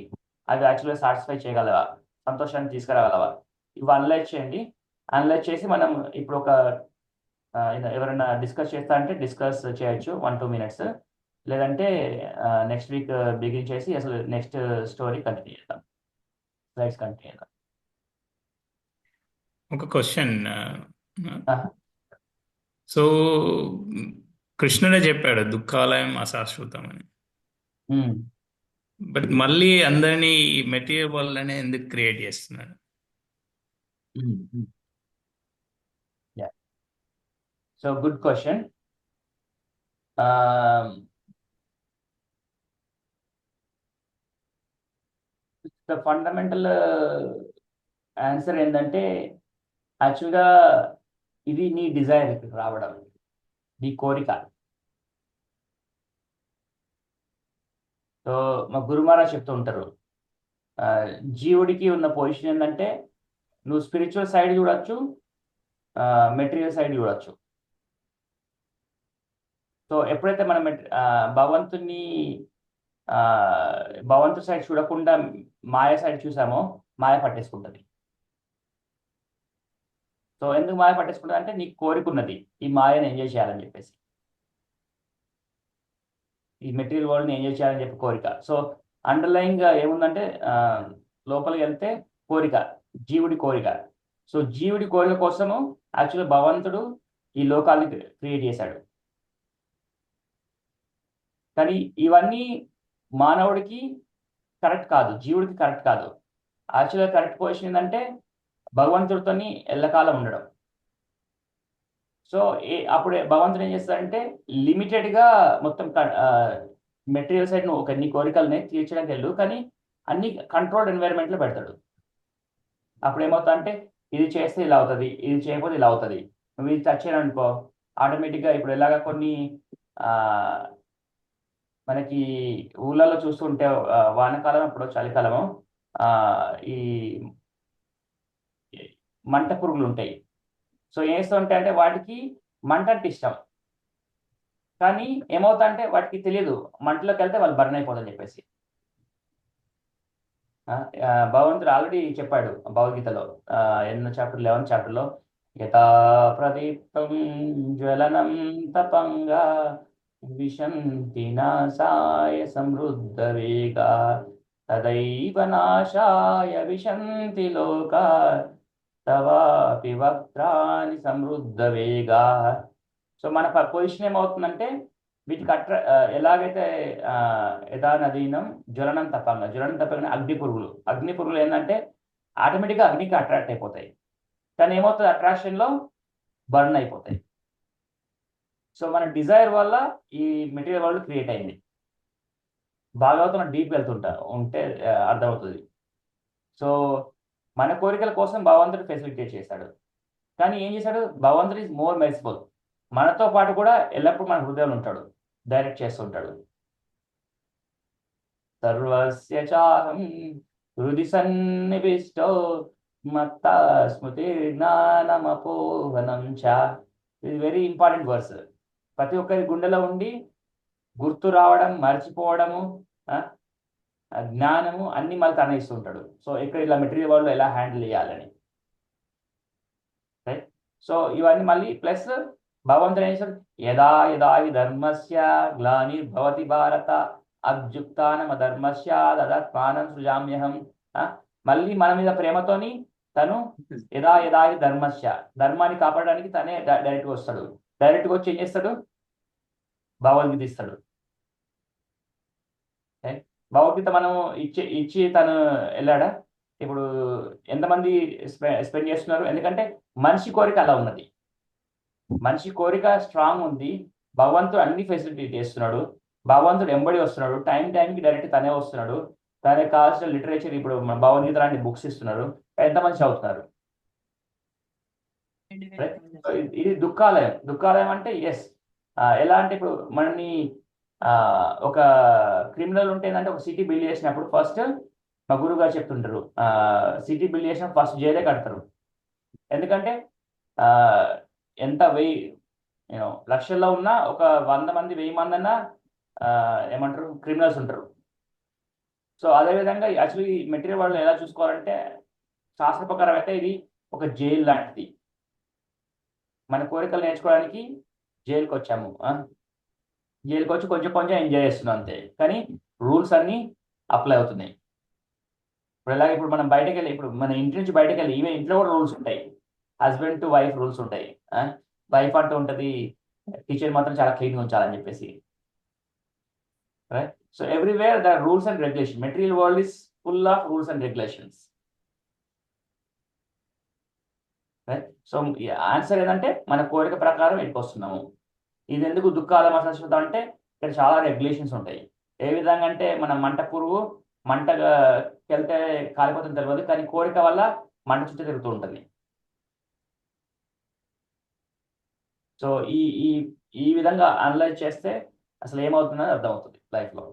అవి యాక్చువల్గా సాటిస్ఫై చేయగలవా, సంతోషాన్ని తీసుకురాగలవా, ఇవి అనలైజ్ చేయండి. అనలైజ్ చేసి మనం ఇప్పుడు ఒక ఎవరైనా డిస్కస్ చేస్తా అంటే డిస్కస్ చేయొచ్చు 1-2 minutes, లేదంటే నెక్స్ట్ వీక్ బిగిన్ చేసి అసలు నెక్స్ట్ స్టోరీ కంటిన్యూ చేద్దాం, స్లైడ్స్ కంటిన్యూ చేద్దాం. ఒక క్వశ్చన్. ఆ. సో కృష్ణుడే చెప్పాడు దుఃఖాలయం అశాశ్వతం అని. ఉమ్, బట్ మళ్ళీ అందరినీ మెటీరియల్ వల్లనే ఎందుకు క్రియేట్ చేస్తున్నాడు? Um, um. So good question. The fundamental answer ఏంటంటే యాక్చువల్గా ఇది నీ డిజైర్ రావడం, నీ కోరిక. సో మా గురుమారా చెప్తూ ఉంటారు, జీవుడికి ఉన్న పొజిషన్ ఏంటంటే నువ్వు స్పిరిచువల్ సైడ్ చూడొచ్చు, మెటీరియల్ సైడ్ చూడొచ్చు. సో ఎప్పుడైతే మనం భగవంతుని భగవంతుడి సైడ్ చూడకుండా మాయ సైడ్ చూసామో మాయ పట్టేసుకుంటుంది. సో ఎందుకు మాయ పట్టేసుకుంటుంది అంటే నీకు కోరిక ఉన్నది ఈ మాయను ఎంజాయ్ చేయాలని చెప్పేసి, ఈ మెటీరియల్ వరల్డ్ని ఎంజాయ్ చేయాలని చెప్పి కోరిక. సో అండర్లైన్గా ఏముందంటే లోపలికి వెళ్తే కోరిక, జీవుడి కోరిక. సో జీవుడి కోరిక కోసము యాక్చువల్గా భగవంతుడు ఈ లోకాన్ని క్రియేట్ చేశాడు. కానీ ఇవన్నీ మానవుడికి కరెక్ట్ కాదు, జీవుడికి కరెక్ట్ కాదు. యాక్చువల్గా కరెక్ట్ పొజిషన్ ఏంటంటే భగవంతుడితోని ఎల్లకాలం ఉండడం. సో అప్పుడు భగవంతుడు ఏం చేస్తాడంటే లిమిటెడ్గా మొత్తం మెటీరియల్ సైడ్ నువ్వు నీ కోరికల్ని తీర్చడానికి వెళ్ళు, కానీ అన్ని కంట్రోల్డ్ ఎన్వైరన్మెంట్లో పెడతాడు. అప్పుడు ఏమవుతా అంటే ఇది చేస్తే ఇలా అవుతుంది, ఇది చేయకపోతే ఇలా అవుతుంది. నువ్వు ఇది టచ్ చేయను అనుకో ఆటోమేటిక్గా ఇప్పుడు ఎలాగ కొన్ని మనకి ఊళ్ళలో చూస్తుంటే వానకాలం అప్పుడు చలికాలము ఈ మంట పురుగులు ఉంటాయి. సో ఏం చేస్తూ ఉంటాయి అంటే వాటికి మంట అంటే ఇష్టం, కానీ ఏమవుతా అంటే వాటికి తెలియదు మంటలోకి వెళ్తే వాళ్ళు బర్న్ అయిపోతుందని చెప్పేసి. భగవంతుడు ఆల్రెడీ చెప్పాడు భగవద్గీతలో ఎన్నో చాప్టర్ 11th చాప్టర్లో, యథా ప్రదీప్తం జ్వలనం తపంగా విశంతి నాశాయ సమృద్ధ వేగా తదైవ నాశాయ విశంతి లోకా తవాపి వక్త్రాని సమృద్ధ వేగా. సో మన పొజిషన్ ఏమవుతుందంటే వీటికి ఎలాగైతే యథా నదీనం జ్వలనం తపంగా, జ్వలనం తప్పంగా అగ్ని పురుగులు ఏంటంటే ఆటోమేటిక్గా అగ్నికి అట్రాక్ట్ అయిపోతాయి, కానీ ఏమవుతుంది అట్రాక్షన్లో బర్న్ అయిపోతాయి. సో మన డిజైర్ వల్ల ఈ మెటీరియల్ వరల్డ్ క్రియేట్ అయింది. భాగవతం డీప్ ఉంటే అర్థమవుతుంది. సో మన కోరికల కోసం భగవంతుడు ఫెసిలిటేట్ చేశాడు, కానీ ఏం చేశాడు భగవంతుడు ఈజ్ మోర్ మెర్సిఫుల్. మనతో పాటు కూడా ఎల్లప్పుడూ మన హృదయంలో ఉంటాడు, డైరెక్ట్ చేస్తుంటాడు. సర్వస్య చాహం హృది సన్నివిష్టో మత్త స్మృతి జ్ఞానమపోహనం చ. ఇది వెరీ ఇంపార్టెంట్ వర్స్. ప్రతి ఒక్కరి గుండెలో ఉండి గుర్తు రావడం, మర్చిపోవడము, జ్ఞానము అన్ని మళ్ళీ తన ఇస్తుంటాడు. సో ఇక్కడ ఇలా మెటీరియల్ వరల్డ్ ఎలా హ్యాండిల్ చేయాలని. రైట్. సో ఇవన్నీ మళ్ళీ ప్లస్ భగవంతుడు ఏం చేశాడు, యదా యదా హి ధర్మస్య గ్లానిర్భవతి భారత అభ్యుక్తానం అధర్మస్య తదాత్మానం సృజామ్యహం. మళ్ళీ మన మీద ప్రేమతోని తను యదా యదా హి ధర్మస్య, ధర్మాన్ని కాపాడడానికి తనే డైరెక్ట్గా వస్తాడు. డైరెక్ట్గా వచ్చి ఏం చేస్తాడు, భగవద్గీత ఇస్తాడు. భగవద్గీత మనం ఇచ్చి తను వెళ్ళాడా? ఇప్పుడు ఎంతమంది స్పెండ్ చేస్తున్నారు? ఎందుకంటే మనిషి కోరిక అలా ఉన్నది, మనిషి కోరిక స్ట్రాంగ్ ఉంది. భగవంతుడు అన్ని ఫెసిలిటీ చేస్తున్నాడు, భగవంతుడు ఎంబడి వస్తున్నాడు, టైంకి డైరెక్ట్ తనే వస్తున్నాడు. తనకి కావాల్సిన లిటరేచర్ ఇప్పుడు భగవద్గీత లాంటి బుక్స్ ఇస్తున్నారు, ఎంతమంది చదువుతున్నారు? ఇది దుఃఖాలయం అంటే ఎస్. ఎలా అంటే ఇప్పుడు మనని ఒక క్రిమినల్ ఉంటే ఏంటంటే ఒక సిటీ బిల్డ్ చేసినప్పుడు ఫస్ట్ మా గురువు గారు చెప్తుంటారు, సిటీ బిల్డ్ చేసిన ఫస్ట్ జైలే కడతారు. ఎందుకంటే ఎంత 1000 లక్షల్లో ఉన్న ఒక 100 మంది 1000 మంది అన్నా ఏమంటారు క్రిమినల్స్ ఉంటారు. సో అదేవిధంగా యాక్చువల్లీ మెటీరియల్ వాళ్ళు ఎలా చూసుకోవాలంటే శాస్త్ర ప్రకారం అయితే ఇది ఒక జైలు లాంటిది. మన కోరికలు నేర్చుకోవడానికి జైలుకి వచ్చాము, జైలుకి వచ్చి కొంచెం కొంచెం ఎంజాయ్ చేస్తున్నాం అంతే, కానీ రూల్స్ అన్నీ అప్లై అవుతున్నాయి. ఇప్పుడు మనం బయటకు వెళ్ళి, ఇప్పుడు మన ఇంటి నుంచి బయటకు వెళ్ళి ఈవెన్ ఇంట్లో కూడా రూల్స్ ఉంటాయి. హస్బెండ్ టు వైఫ్ రూల్స్ ఉంటాయి. వైఫ్ అంటూ ఉంటుంది కిచెన్ మాత్రం చాలా క్లీన్గా ఉంచాలని చెప్పేసి, right? So everywhere the rules and regulation, material world is full of rules and regulations, right? So answer ఏంటంటే మన కోరిక ప్రకారం ఇంటికి వస్తున్నాము. ఇది ఎందుకు దుఃఖాల శాశ్వతం అంటే ఇక్కడ చాలా రెగ్యులేషన్స్ ఉంటాయి. ఏ విధంగా అంటే మన మంట పురుగు మంటగా వెళ్తే కాలిపోతుంది తెలియదు, కానీ కోరిక వల్ల మంట చుట్టూ తిరుగుతూ ఉంటుంది. సో ఈ ఈ ఈ విధంగా అనలైజ్ చేస్తే అసలు ఏమవుతుందని అర్థమవుతుంది లైఫ్లో.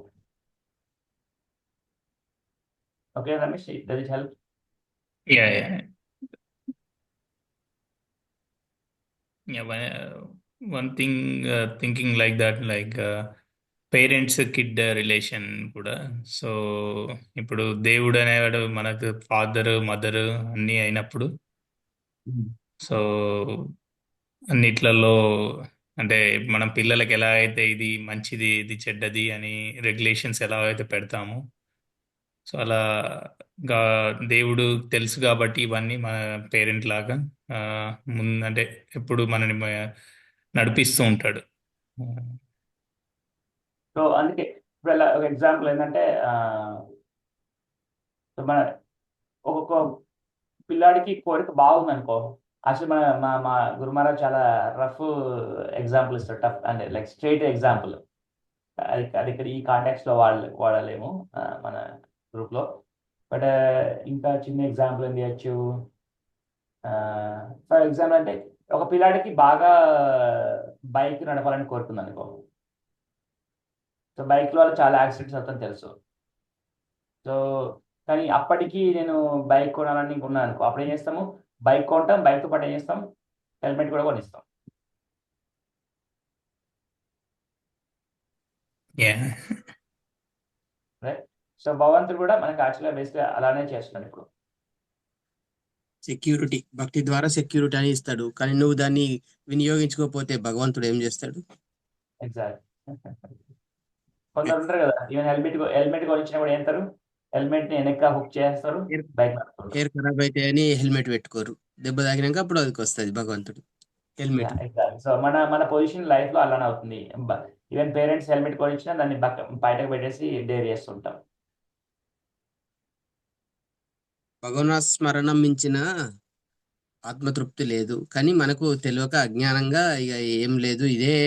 Okay Ramesh, does it help? Yeah, yeah. Yeah, one thing thinking like that, like parents kid relation కూడా. సో ఇప్పుడు దేవుడు అనేవాడు మనకు ఫాదర్ మదర్ అన్నీ అయినప్పుడు, సో అన్నిట్లలో అంటే మనం పిల్లలకి ఎలా అయితే ఇది మంచిది ఇది చెడ్డది అని రెగ్యులేషన్స్ ఎలా అయితే పెడతామో, సో అలా దేవుడు తెలుసు కాబట్టి ఇవన్నీ మన పేరెంట్ లాగా ముందు అంటే ఎప్పుడు మనని నడిపిస్తూ ఉంటాడు. సో అందుకే ఇప్పుడు ఒక ఎగ్జాంపుల్ ఏంటంటే మన ఒక్కొక్క పిల్లాడికి కోరిక బాగుంది అనుకో, అసలు మన మా మా గురు మహారాజ్ చాలా రఫ్ ఎగ్జాంపుల్ ఇస్తారు, టఫ్ అంటే లైక్ స్ట్రైట్ ఎగ్జాంపుల్. అది ఇక్కడ ఈ కాంటాక్ట్స్ లో వాడలేము మన గ్రూప్ లో. బట్ ఇంకా చిన్న ఎగ్జాంపుల్ ఏం చేయొచ్చు, ఫర్ ఎగ్జాంపుల్ అంటే ఒక పిల్లాడికి బాగా బైక్ నడపాలని కోరుకుంది అనుకో. సో బైక్ వల్ల చాలా యాక్సిడెంట్స్ అవుతాయని తెలుసు. సో కానీ అప్పటికి నేను బైక్ కొనాలని ఉన్నాను అనుకో, అప్పుడు ఏం చేస్తాము, బైక్ కొంటాం, బైక్తో పాటు ఏం చేస్తాం, హెల్మెట్ కూడా కొనిస్తాం. రైట్? సో భగవంతుడు కూడా మనకి యాక్చువల్గా బేసిక్గా అలానే చేస్తున్నాడు ఇప్పుడు. సెక్యూరిటీ, భక్తి ద్వారా సెక్యూరిటీ అని ఇస్తాడు, కానీ నువ్వు దాన్ని వినియోగించుకోకపోతే భగవంతుడు ఏం చేస్తాడు? ఎగ్జాక్ట్. కొందరు ఉంటారు కదా, ఈవెన్ హెల్మెట్ కొనిచ్చినా కూడా ఏంటారు, హెల్మెట్ ని వెనక హుక్ చేస్తారు, బైక్ హెయిర్ ఖరాబ్ అయితే అని హెల్మెట్ పెట్టుకోరు, దెబ్బ తాకినాక అప్పుడు అదికి వస్తుంది భగవంతుడు హెల్మెట్. ఎగ్జాక్ట్. సో మన పొజిషన్ లైఫ్ లో అలానే అవుతుంది. ఈవెన్ పేరెంట్స్ హెల్మెట్ కొనిచ్చినా దాన్ని బయటకు పెట్టేసి డేర్ చేస్తుంటాం. భగవన్నాథ్ స్మరణం మించిన ఆత్మతృప్తి లేదు, కానీ మనకు తెలియక అజ్ఞానంగా ఇక ఏం లేదు ఇదే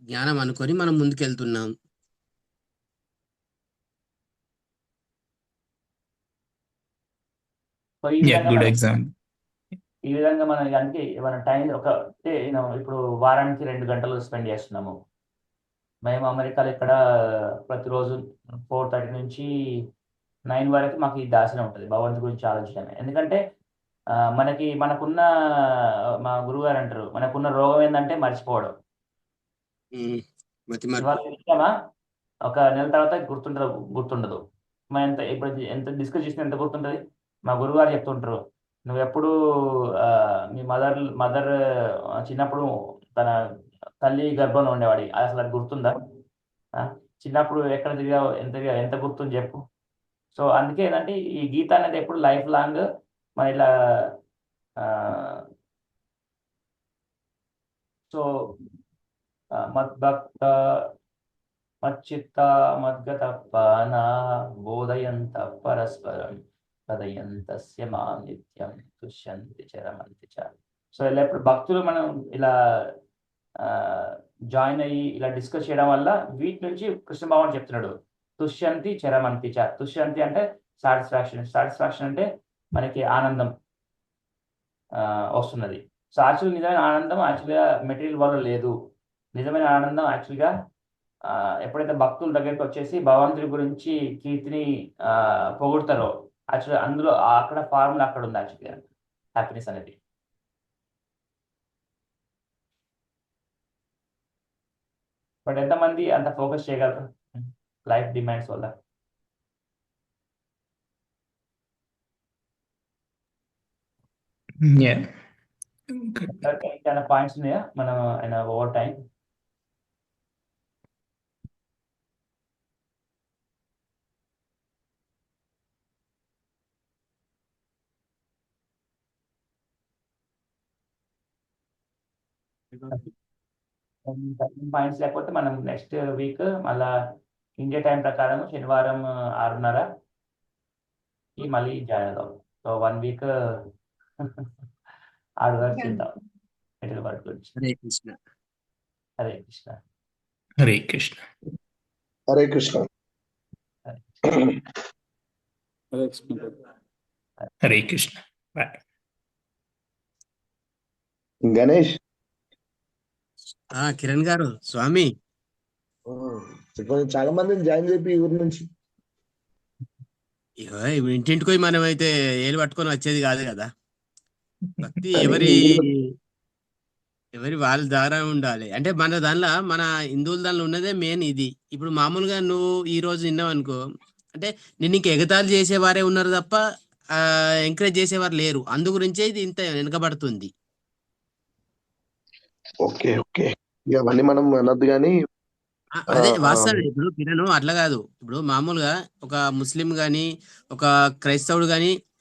జ్ఞానం అనుకొని మనం ముందుకెళ్తున్నాం. సో ఈ విధంగా గుడ్ మనం ఎగ్జాంపుల్. ఈ విధంగా మనం అంటే మన టైం ఒక ఇప్పుడు వారానికి 2 గంటలు స్పెండ్ చేస్తున్నాము. మేము అమెరికాలో ఇక్కడ ప్రతిరోజు 4:30 నుంచి 9 వరకు మాకు ఈ దాసనే ఉంటుంది భగవంతు గురించి ఆలోచించడమే. ఎందుకంటే మనకున్న మా గురువు గారు అంటారు, మనకున్న రోగం ఏంటంటే మర్చిపోవడం. ఇవాళ ఇచ్చామా, ఒక నెల తర్వాత గుర్తుండదు. మనం ఇప్పుడు ఎంత డిస్కస్ చేసినా ఎంత గుర్తుంటుంది. మా గురువు గారు చెప్తుంటారు, నువ్వు ఎప్పుడు మీ మదర్ చిన్నప్పుడు తన తల్లి గర్భంలో ఉండేవాడి, అసలు అది గుర్తుందా? చిన్నప్పుడు ఎక్కడ తిరిగావు, ఎంత గుర్తుంది చెప్పు. సో అందుకే ఏంటంటే ఈ గీత అనేది ఎప్పుడు లైఫ్ లాంగ్ మన ఇట్లా సో మద్భక్త మచ్చిత్త మద్గత పానా బోధయంత పరస్పరం తదయంతస్య మాం నిత్యం తుష్యంతి చరమంతి చ. సో ఇలా ఇప్పుడు భక్తులు మనం ఇలా జాయిన్ అయ్యి ఇలా డిస్కస్ చేయడం వల్ల వీటి నుంచి కృష్ణ భగవాన్ చెప్తున్నాడు, తుష్యంతి చరమంతి చ. తుష్యంతి అంటే సాటిస్ఫాక్షన్ అంటే మనకి ఆనందం వస్తున్నది. సో యాక్చువల్ నిజమైన ఆనందం యాక్చువల్గా మెటీరియల్ వల్ల లేదు. నిజమైన ఆనందం యాక్చువల్గా ఎప్పుడైతే భక్తుల దగ్గరికి వచ్చేసి భగవంతుడి గురించి కీర్తిని పొగుడతారో, యాక్చువల్గా అందులో అక్కడ ఫార్ములా అక్కడ ఉంది యాక్చువల్గా హ్యాపీనెస్ అనేది. బట్ ఎంతమంది అంత ఫోకస్ చేయగలరు లైఫ్ డిమాండ్స్ వల్ల? చాలా పాయింట్స్ ఉన్నాయా మనం ఆయన ఓవర్ టైం? పాయింట్స్ లేకపోతే మనం నెక్స్ట్ వీక్ మళ్ళా ఇండియా టైం ప్రకారం శనివారం 6:30కి మళ్ళీ జాయిన్ అవుదాం. సో 1 వీక్ హార్డ్ వర్క్ చేద్దాం మెటీరియల్ వర్క్ గురించి. హరే కృష్ణ. హరే కృష్ణ. హరే కృష్ణ. హరే కృష్ణ. హరే కృష్ణ. హరే కృష్ణ. హరే కృష్ణ. బాయ్. గణేష్ కిరణ్ గారు స్వామి కొంచెం చాలా మందిని జాయిన్ చేపి ఊరి నుంచి. ఇగో ఇంటింటికి పోయి మనం అయితే ఏలు పట్టుకొని వచ్చేది కాదు కదా. భక్తి కానీ ఎవరి వాళ్ళ ద్వారా ఉండాలి. అంటే మన దానిలో మన హిందువుల దానిలో ఉన్నదే మెయిన్ ఇది. ఇప్పుడు మామూలుగా నువ్వు ఈ రోజు విన్నావు అనుకో, అంటే నిన్ను ఇంక ఎగతాళి చేసేవారే ఉన్నారు తప్ప ఎంకరేజ్ చేసేవారు లేరు. అందు గురించే ఇది ఇంత వెనకబడుతుంది. ఓకే ఓకే ఇక అవన్నీ మనం అనొద్దు కానీ అదే వాస్తవం. ఇప్పుడు కిరణ్ అట్లా కాదు. ఇప్పుడు మామూలుగా ఒక ముస్లిం గాని ఒక క్రైస్తవుడు గాని